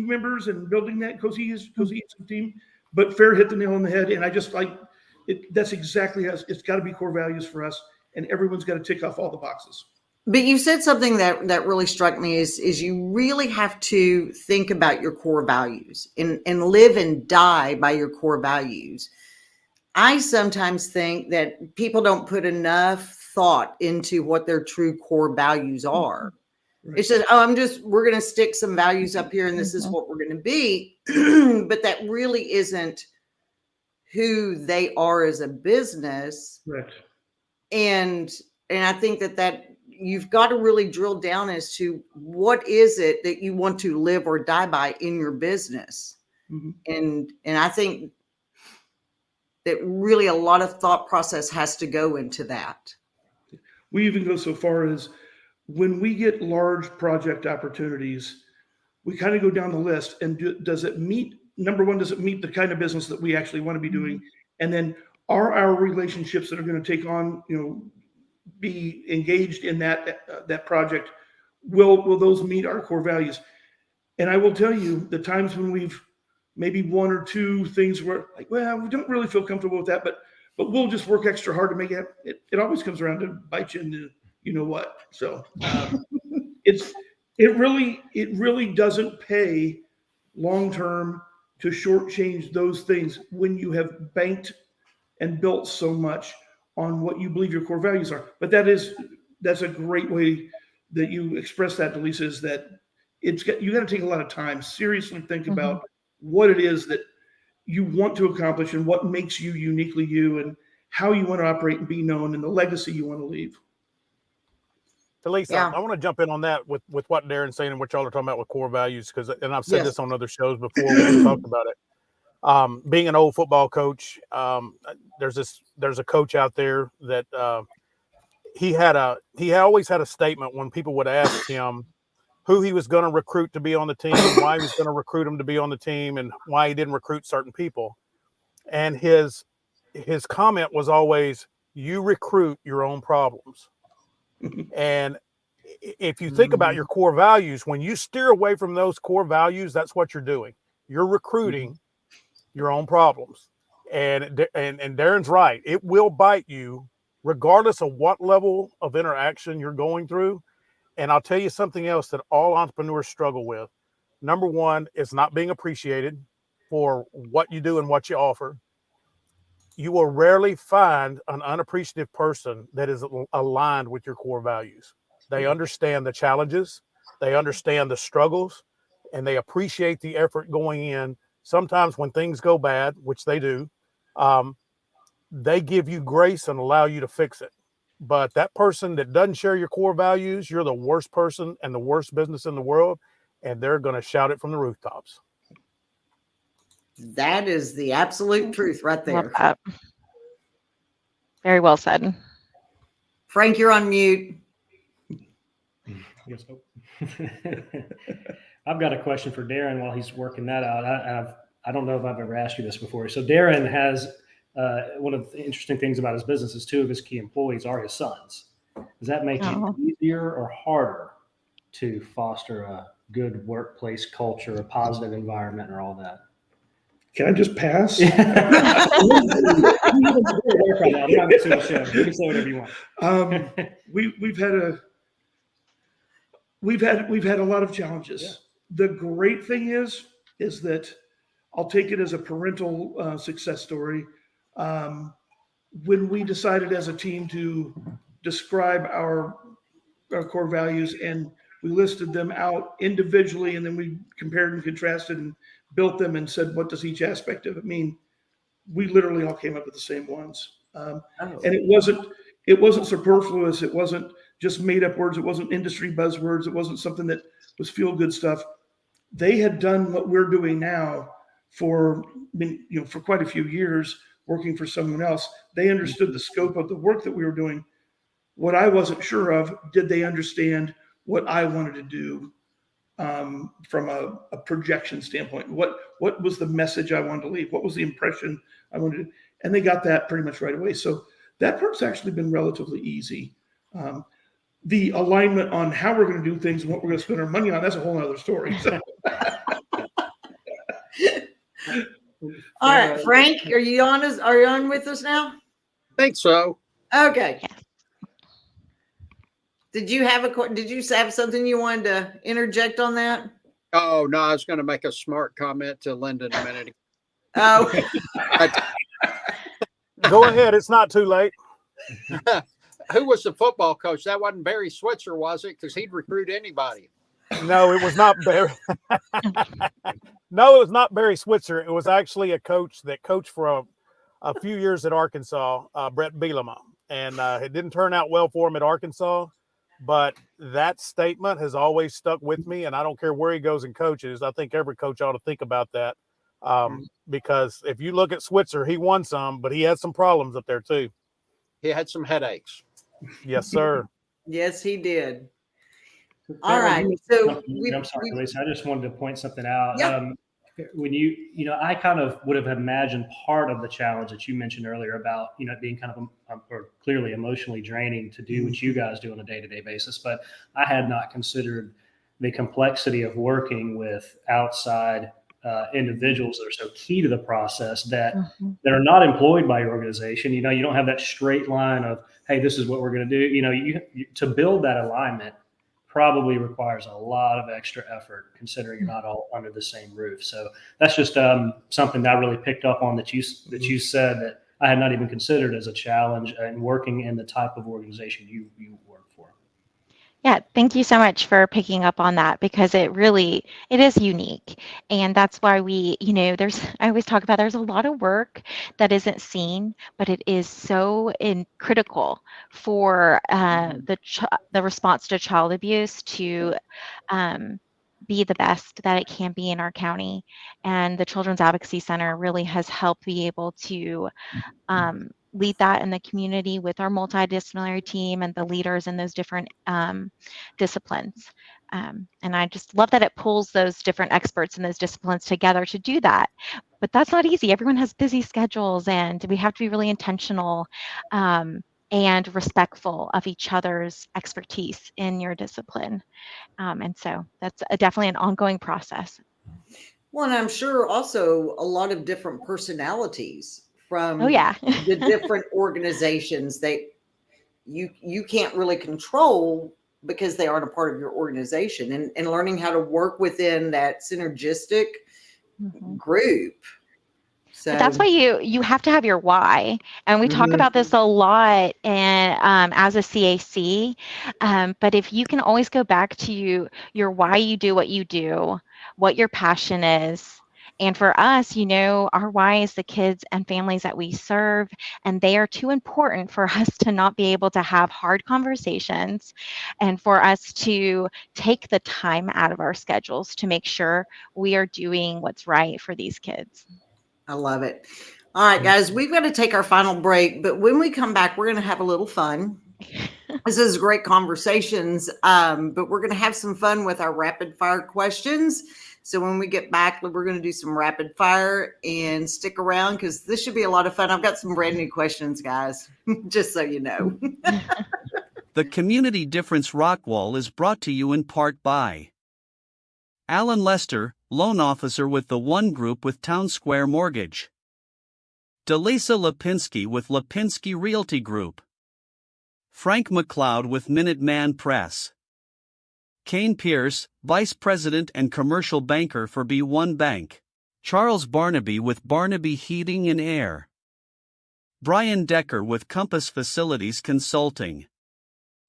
members and building that cohesive team. But Farrah hit the nail on the head, and I just like it. That's exactly how it's got to be core values for us, and everyone's got to tick off all the boxes. But you said something that really struck me is you really have to think about your core values and live and die by your core values. I sometimes think that people don't put enough thought into what their true core values are. Right. It's just, we're going to stick some values up here and this is what we're going to be. But that really isn't who they are as a business. Right. And I think that you've got to really drill down as to what is it that you want to live or die by in your business. Mm-hmm. And I think that really a lot of thought process has to go into that. We even go so far as when we get large project opportunities, we kind of go down the list and does it meet the kind of business that we actually want to be doing? And then are our relationships that are going to take on, be engaged in that project, will those meet our core values? And I will tell you the times when we've maybe 1 or 2 things where like, well, we don't really feel comfortable with that, but we'll just work extra hard to make it. It always comes around to bite you in the you know what. So it really doesn't pay long term to shortchange those things when you have banked and built so much on what you believe your core values are. But that's a great way that you express that, Delisa, is that you got to take a lot of time, seriously think about what it is that you want to accomplish and what makes you uniquely you and how you want to operate and be known and the legacy you want to leave. Delisa, yeah. I want to jump in on that with what Darren's saying and what y'all are talking about with core values, and I've said this on other shows before when we talked about it. Being an old football coach, there's a coach out there that he always had a statement when people would ask him who he was going to recruit to be on the team, why he was going to recruit them to be on the team, and why he didn't recruit certain people. And his comment was always, "You recruit your own problems." And if you think about your core values, when you steer away from those core values, that's what you're doing. You're recruiting your own problems. And Darren's right. It will bite you regardless of what level of interaction you're going through. And I'll tell you something else that all entrepreneurs struggle with. Number one is not being appreciated for what you do and what you offer. You will rarely find an unappreciative person that is aligned with your core values. They understand the challenges, they understand the struggles, and they appreciate the effort going in. Sometimes when things go bad, which they do, they give you grace and allow you to fix it. But that person that doesn't share your core values, you're the worst person and the worst business in the world, and they're going to shout it from the rooftops. That is the absolute truth right there. Love that. Very well said. Frank, you're on mute. I've got a question for Darren while he's working that out. I don't know if I've ever asked you this before. So Darren has one of the interesting things about his business is 2 of his key employees are his sons. Does that make it easier or harder to foster a good workplace culture, a positive environment, or all that? Can I just pass? You can say whatever you want. We've had a lot of challenges. Yeah. The great thing is that I'll take it as a parental success story. When we decided as a team to describe our core values, and we listed them out individually, and then we compared and contrasted and built them and said, what does each aspect of it mean? We literally all came up with the same ones. And it wasn't superfluous. It wasn't just made up words. It wasn't industry buzzwords. It wasn't something that was feel good stuff. They had done what we're doing now for quite a few years, working for someone else. They understood the scope of the work that we were doing. What I wasn't sure of, did they understand what I wanted to do from a projection standpoint? What was the message I wanted to leave? What was the impression I wanted to, and they got that pretty much right away. So that part's actually been relatively easy. The alignment on how we're going to do things and what we're going to spend our money on, that's a whole other story. So. All right, Frank, are you on with us now? I think so. Okay. Did you have something you wanted to interject on that? Oh, no, I was going to make a smart comment to Linda in a minute. Oh. Go ahead. It's not too late. Who was the football coach? That wasn't Barry Switzer, was it? Because he'd recruit anybody. No, it was not Barry. No, it was not Barry Switzer. It was actually a coach that coached for a few years at Arkansas, Brett Bielema. And it didn't turn out well for him at Arkansas. But that statement has always stuck with me, and I don't care where he goes and coaches. I think every coach ought to think about that, because if you look at Switzer, he won some, but he had some problems up there too. He had some headaches. Yes, sir. Yes, he did. All right. So I'm sorry, Lisa. I just wanted to point something out. Yeah. When I kind of would have imagined part of the challenge that you mentioned earlier about, it being kind of or clearly emotionally draining to do what you guys do on a day-to-day basis. But I had not considered the complexity of working with outside individuals that are so key to the process that are not employed by your organization. You don't have that straight line of, hey, this is what we're going to do. You to build that alignment probably requires a lot of extra effort, considering you're not all under the same roof. So that's just something that I really picked up on that you said that I had not even considered as a challenge in working in the type of organization you work for. Yeah, thank you so much for picking up on that, because it is unique. And that's why I always talk about there's a lot of work that isn't seen, but it is so critical for the response to child abuse to be the best that it can be in our county. And the Children's Advocacy Center really has helped be able to lead that in the community with our multidisciplinary team and the leaders in those different disciplines. And I just love that it pulls those different experts in those disciplines together to do that. But that's not easy. Everyone has busy schedules, and we have to be really intentional and respectful of each other's expertise in your discipline. And so that's definitely an ongoing process. Well, and I'm sure also a lot of different personalities from the different organizations that you can't really control because they aren't a part of your organization, and learning how to work within that synergistic group. So But that's why you have to have your why, and we talk about this a lot and as a CAC. But if you can always go back to your why you do, what your passion is. And for us, our why is the kids and families that we serve, and they are too important for us to not be able to have hard conversations and for us to take the time out of our schedules to make sure we are doing what's right for these kids. I love it. All right, guys, we've got to take our final break, but when we come back, we're going to have a little fun. This is great conversations, but we're going to have some fun with our rapid fire questions. So when we get back, we're going to do some rapid fire, and stick around because this should be a lot of fun. I've got some brand new questions, guys, just so you know. The Community Difference-Rockwall is brought to you in part by Alan Lester, loan officer with the One Group with Town Square Mortgage. Delisa Lapinsky with Lapinsky Realty Group. Frank McLeod with Minuteman Press. Kayne Pierce, Vice President and Commercial Banker for B1 Bank. Charles Barnaby with Barnaby Heating and Air. Brian Decker with Compass Facilities Consulting.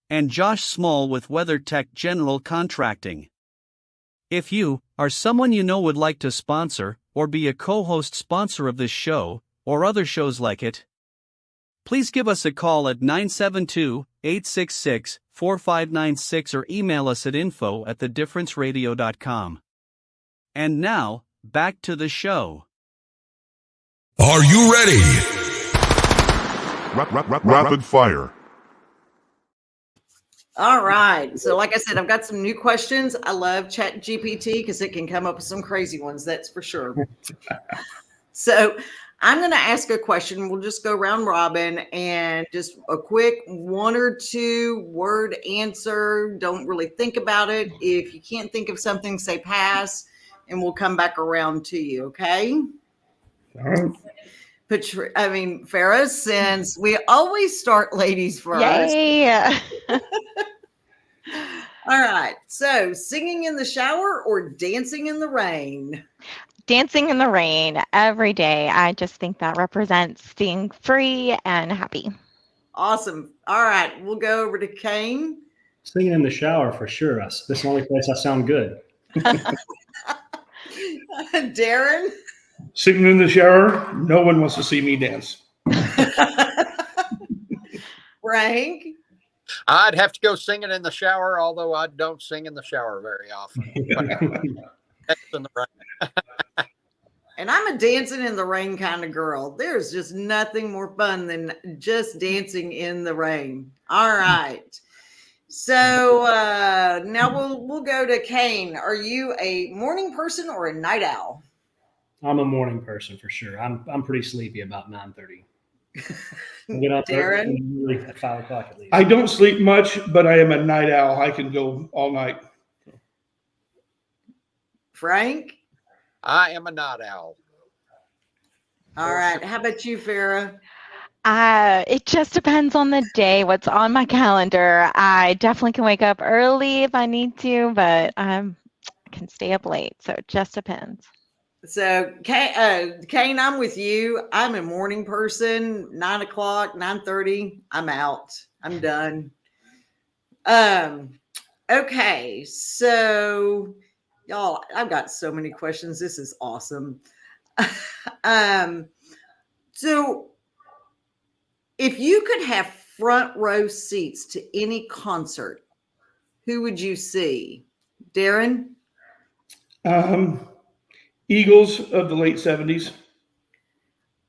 And Josh Small with WeatherTech General Contracting. If you, or someone you know would like to sponsor, or be a co-host sponsor of this show, or other shows like it, please give us a call at 972-866-4596 or email us at info@thedifferenceradio.com. And now, back to the show. Are you ready? Rapid fire. All right. So like I said, I've got some new questions. I love ChatGPT because it can come up with some crazy ones, that's for sure. So I'm going to ask a question. We'll just go round robin and just a quick 1 or 2 word answer. Don't really think about it. If you can't think of something, say pass, and we'll come back around to you. Okay. All right. Farrah, since we always start ladies first. Yay! All right. So, singing in the shower or dancing in the rain? Dancing in the rain every day. I just think that represents being free and happy. Awesome. All right. We'll go over to Kayne. Singing in the shower for sure. This is the only place I sound good. Darren? Sitting in the shower, no one wants to see me dance. Frank? I'd have to go singing in the shower, although I don't sing in the shower very often. That's in the rain. And I'm a dancing in the rain kind of girl. There's just nothing more fun than just dancing in the rain. All right. So now we'll go to Kayne. Are you a morning person or a night owl? I'm a morning person for sure. I'm pretty sleepy about 9:30. Get up Darren? At 5 o'clock at least. I don't sleep much, but I am a night owl. I can go all night. Frank? I am a night owl. All right. How about you, Farrah? It just depends on the day, what's on my calendar. I definitely can wake up early if I need to, but I can stay up late. So it just depends. So, Kayne, I'm with you. I'm a morning person. 9 o'clock, 9:30, I'm out. I'm done. Okay. So, y'all, I've got so many questions. This is awesome. So if you could have front row seats to any concert, who would you see? Darren? Eagles of the late 70s.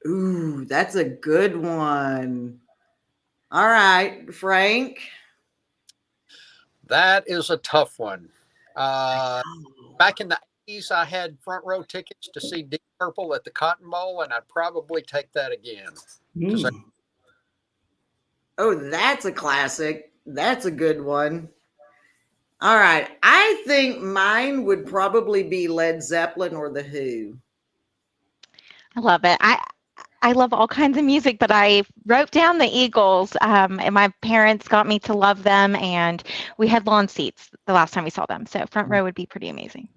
Ooh, that's a good one. All right, Frank? That is a tough one. Back in the 80s, I had front row tickets to see Deep Purple at the Cotton Bowl, and I'd probably take that again. Oh, that's a classic. That's a good one. All right. I think mine would probably be Led Zeppelin or The Who. I love it. I love all kinds of music, but I wrote down the Eagles, and my parents got me to love them, and we had lawn seats the last time we saw them. So front row would be pretty amazing.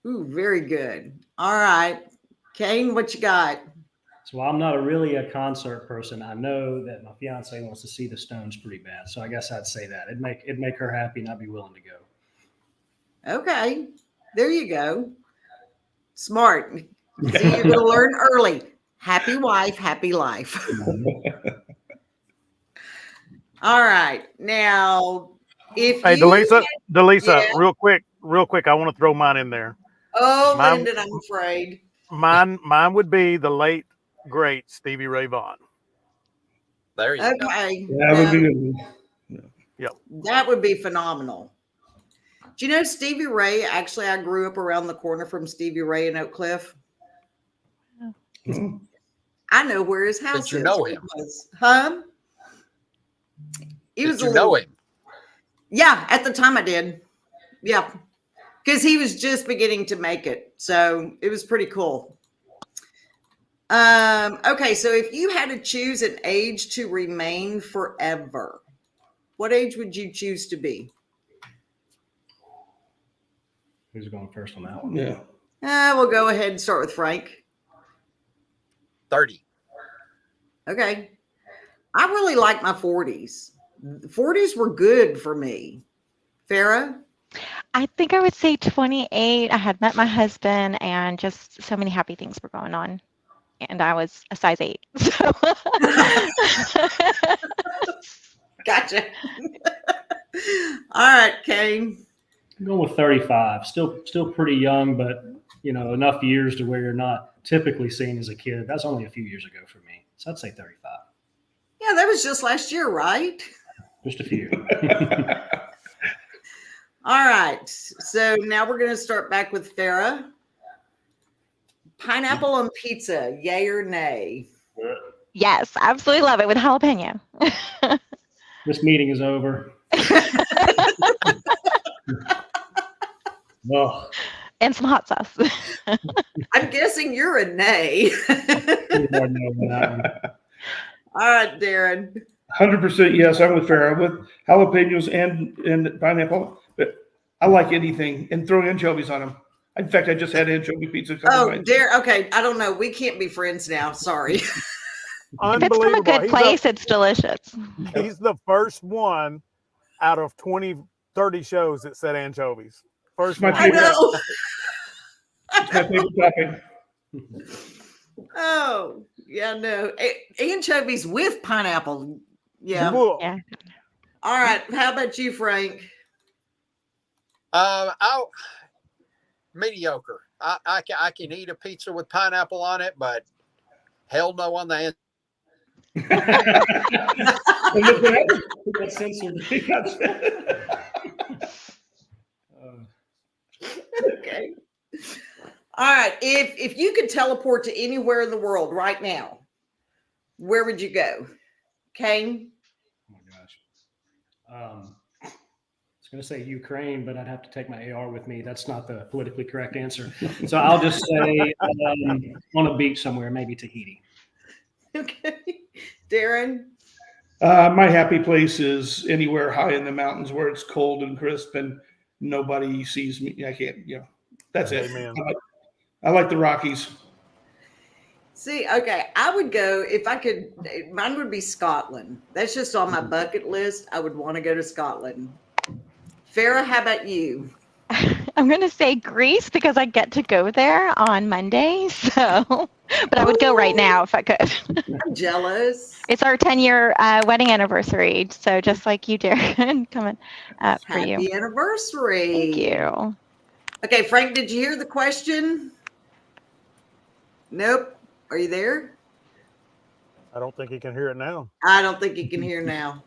Ooh, very good. All right. Kayne, what you got? So I'm not really a concert person. I know that my fiance wants to see the Stones pretty bad. So I guess I'd say that. It'd make her happy and I'd be willing to go. Okay. There you go. Smart. See, you're going to learn early. Happy wife, happy life. All right. Now, if Hey, you Delisa, Yeah. real quick, I want to throw mine in there. Oh, Mine- Lyndon, I'm afraid. Mine would be the late great Stevie Ray Vaughan. There you go. Okay. That would be good. Yep. That would be phenomenal. Do you know Stevie Ray? Actually, I grew up around the corner from Stevie Ray in Oak Cliff. I know where his house is. Did you know him? Huh? He was Did you know him? Yeah, at the time I did. Yeah. Because he was just beginning to make it. So it was pretty cool. Okay, so if you had to choose an age to remain forever, what age would you choose to be? Who's going first on that one? Yeah. We'll go ahead and start with Frank. 30. Okay. I really like my 40s. The 40s were good for me. Farah? I think I would say 28. I had met my husband and just so many happy things were going on. And I was a size 8. So. Gotcha. All right, Kayne. I'm going with 35. Still pretty young, but enough years to where you're not typically seen as a kid. That's only a few years ago for me. So I'd say 35. Yeah, that was just last year, right? Just a few. All right. So now we're going to start back with Farah. Pineapple on pizza, yay or nay? Yes, absolutely love it with jalapeno. This meeting is over. Oh. And some hot sauce. I'm guessing you're a nay. All right, Darren. 100% yes. I'm with Farrah with jalapenos and pineapple, but I like anything and throw anchovies on them. In fact, I just had anchovy pizza. Darren. Okay, I don't know. We can't be friends now. Sorry. If it's from a good place, it's delicious. He's the first one out of 20, 30 shows that said anchovies. First one. I know. It's my favorite topping. Oh, yeah, no. Anchovies with pineapple. Yeah. Cool. Yeah. All right. How about you, Frank? Mediocre. I can eat a pizza with pineapple on it, but hell no on the Okay. All right. If you could teleport to anywhere in the world right now, where would you go? Kayne? Oh my gosh. I was going to say Ukraine, but I'd have to take my AR with me. That's not the politically correct answer. So I'll just say on a beach somewhere, maybe Tahiti. Okay. Darren? My happy place is anywhere high in the mountains where it's cold and crisp and nobody sees me. I can't, that's it. Amen. I like the Rockies. See, okay, I would go if I could. Mine would be Scotland. That's just on my bucket list. I would want to go to Scotland. Farah, how about you? I'm going to say Greece because I get to go there on Monday. So, but I would go right now if I could. I'm jealous. It's our 10-year wedding anniversary. So just like you, Darren, coming up for you. Happy anniversary. Thank you. Okay, Frank, did you hear the question? Nope. Are you there? I don't think he can hear it now. I don't think you can hear now.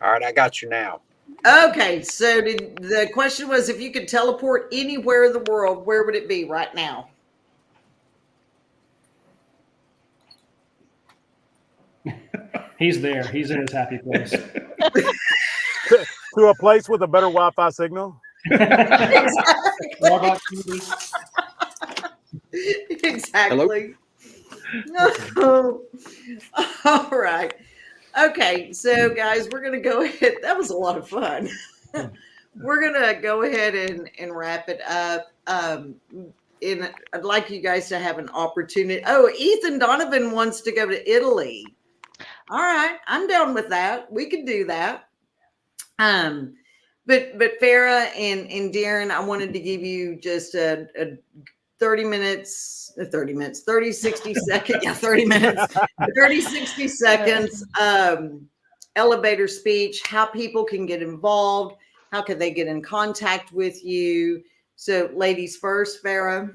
All right, I got you now. Okay, so the question was if you could teleport anywhere in the world, where would it be right now? He's there. He's in his happy place. To a place with a better Wi-Fi signal. Exactly. Oh. All right. Okay, so guys, we're going to go ahead. That was a lot of fun. We're going to go ahead and wrap it up. I'd like you guys to have an opportunity. Oh, Ethan Donovan wants to go to Italy. All right, I'm down with that. We can do that. But Farah and Darren, I wanted to give you just a 30, 60 seconds. Yeah, 30 minutes, 30, 60 seconds. Elevator speech, how people can get involved, how can they get in contact with you. So ladies first, Farah.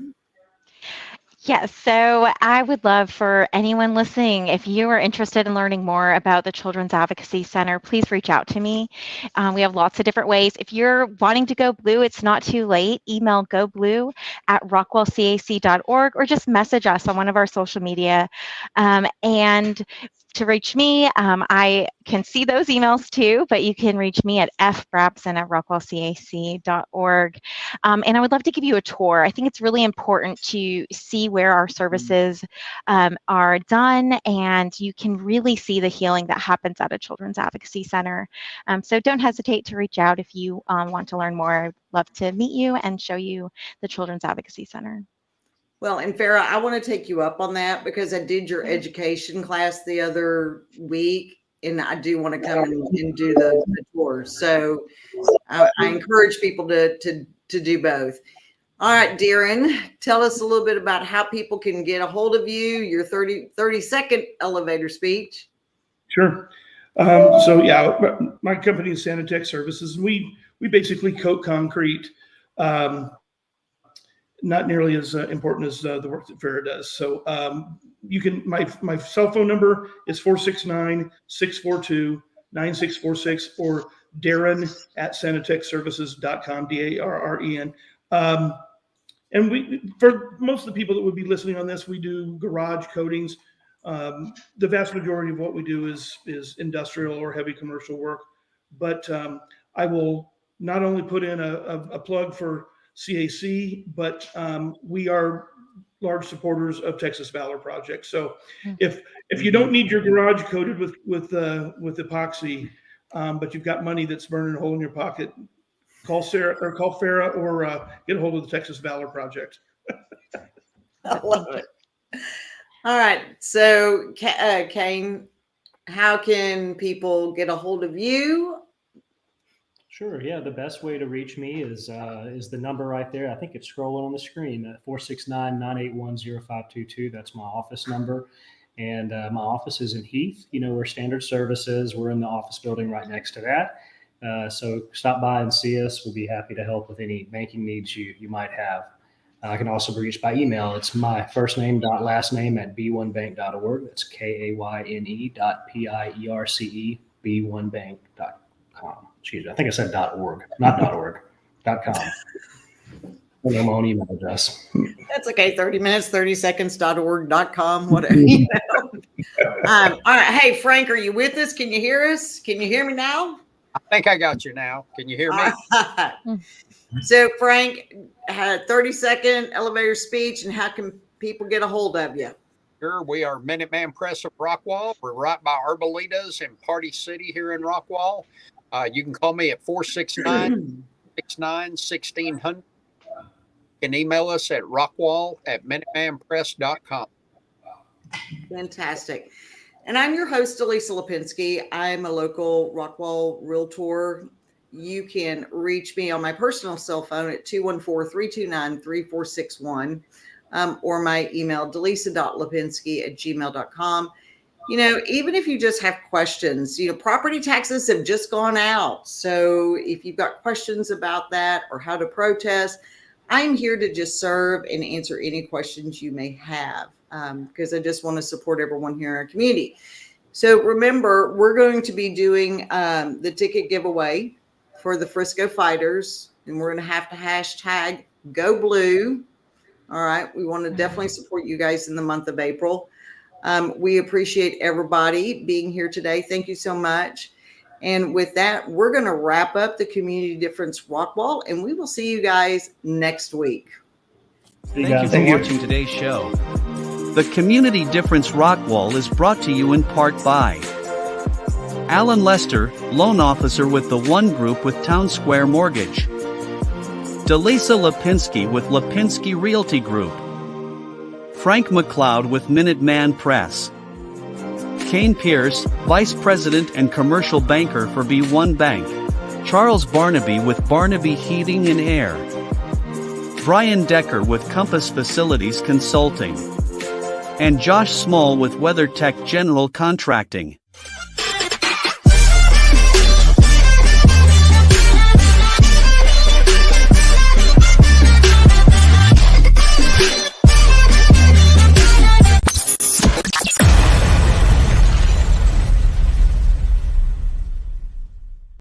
Yes, so I would love for anyone listening, if you are interested in learning more about the Children's Advocacy Center, please reach out to me. We have lots of different ways. If you're wanting to go blue, it's not too late. Email goblue@rockwallcac.org or just message us on one of our social media. And to reach me, I can see those emails too, but you can reach me at fbrabson@rockwallcac.org. And I would love to give you a tour. I think it's really important to see where our services are done, and you can really see the healing that happens at a Children's Advocacy Center. So don't hesitate to reach out if you want to learn more. I'd love to meet you and show you the Children's Advocacy Center. Well, and Farah, I want to take you up on that because I did your education class the other week, and I do want to come and do the tour. So I encourage people to do both. All right, Darren, tell us a little bit about how people can get a hold of you, your 30-second elevator speech. Sure. So yeah, my company is SaniTech Services. We basically coat concrete. Not nearly as important as the work that Farah does. So you can, my cell phone number is 469-642-9646 or Darren@sanitechservices.com, DARREN. And for most of the people that would be listening on this, we do garage coatings. The vast majority of what we do is industrial or heavy commercial work. But I will not only put in a plug for CAC, but we are large supporters of Texas Valor Project. So if you don't need your garage coated with epoxy, but you've got money that's burning a hole in your pocket, call Farah or get a hold of the Texas Valor Project. I love it. All right. So Kayne, how can people get a hold of you? Sure. Yeah, the best way to reach me is the number right there. I think it's scrolling on the screen at 469-981-0522. That's my office number. And my office is in Heath. You know, we're Standard Services. We're in the office building right next to that. So stop by and see us. We'll be happy to help with any banking needs you might have. I can also be reached by email. It's my first name dot last name at b1bank.org. That's KAYNE.PIERCE b1bank.com. Excuse me, I think I said .org, not .org, .com. And I'm on email address. That's okay. 30 minutes, 30 seconds.org.com, whatever. You know. All right. Hey, Frank, are you with us? Can you hear us? Can you hear me now? I think I got you now. Can you hear me? So, Frank, had a 30-second elevator speech, and how can people get a hold of you? Sure. We are Minuteman Press of Rockwall. We're right by Arbolitas in Party City here in Rockwall. You can call me at 469-69-1600. You can email us at rockwall@minutemanpress.com. Fantastic. And I'm your host, Delisa Lapinsky. I'm a local Rockwall realtor. You can reach me on my personal cell phone at 214-329-3461 or my email, delisa.lapinsky@gmail.com. You know, even if you just have questions, you know, property taxes have just gone out. So if you've got questions about that or how to protest, I'm here to just serve and answer any questions you may have because I just want to support everyone here in our community. So remember, we're going to be doing the ticket giveaway for the Frisco Fighters, and we're going to have to hashtag Go Blue. All right. We want to definitely support you guys in the month of April. We appreciate everybody being here today. Thank you so much. And with that, we're going to wrap up the Community Difference Rockwall, and we will see you guys next week. Thank you for watching today's show. The Community Difference Rockwall is brought to you in part by Alan Lester, loan officer with the One Group with Town Square Mortgage. Delisa Lapinsky with Lapinsky Realty Group. Frank McLeod with Minuteman Press. Kayne Pierce, Vice President and Commercial Banker for B1 Bank. Charles Barnaby with Barnaby Heating and Air. Brian Decker with Compass Facilities Consulting. And Josh Small with WeatherTech General Contracting.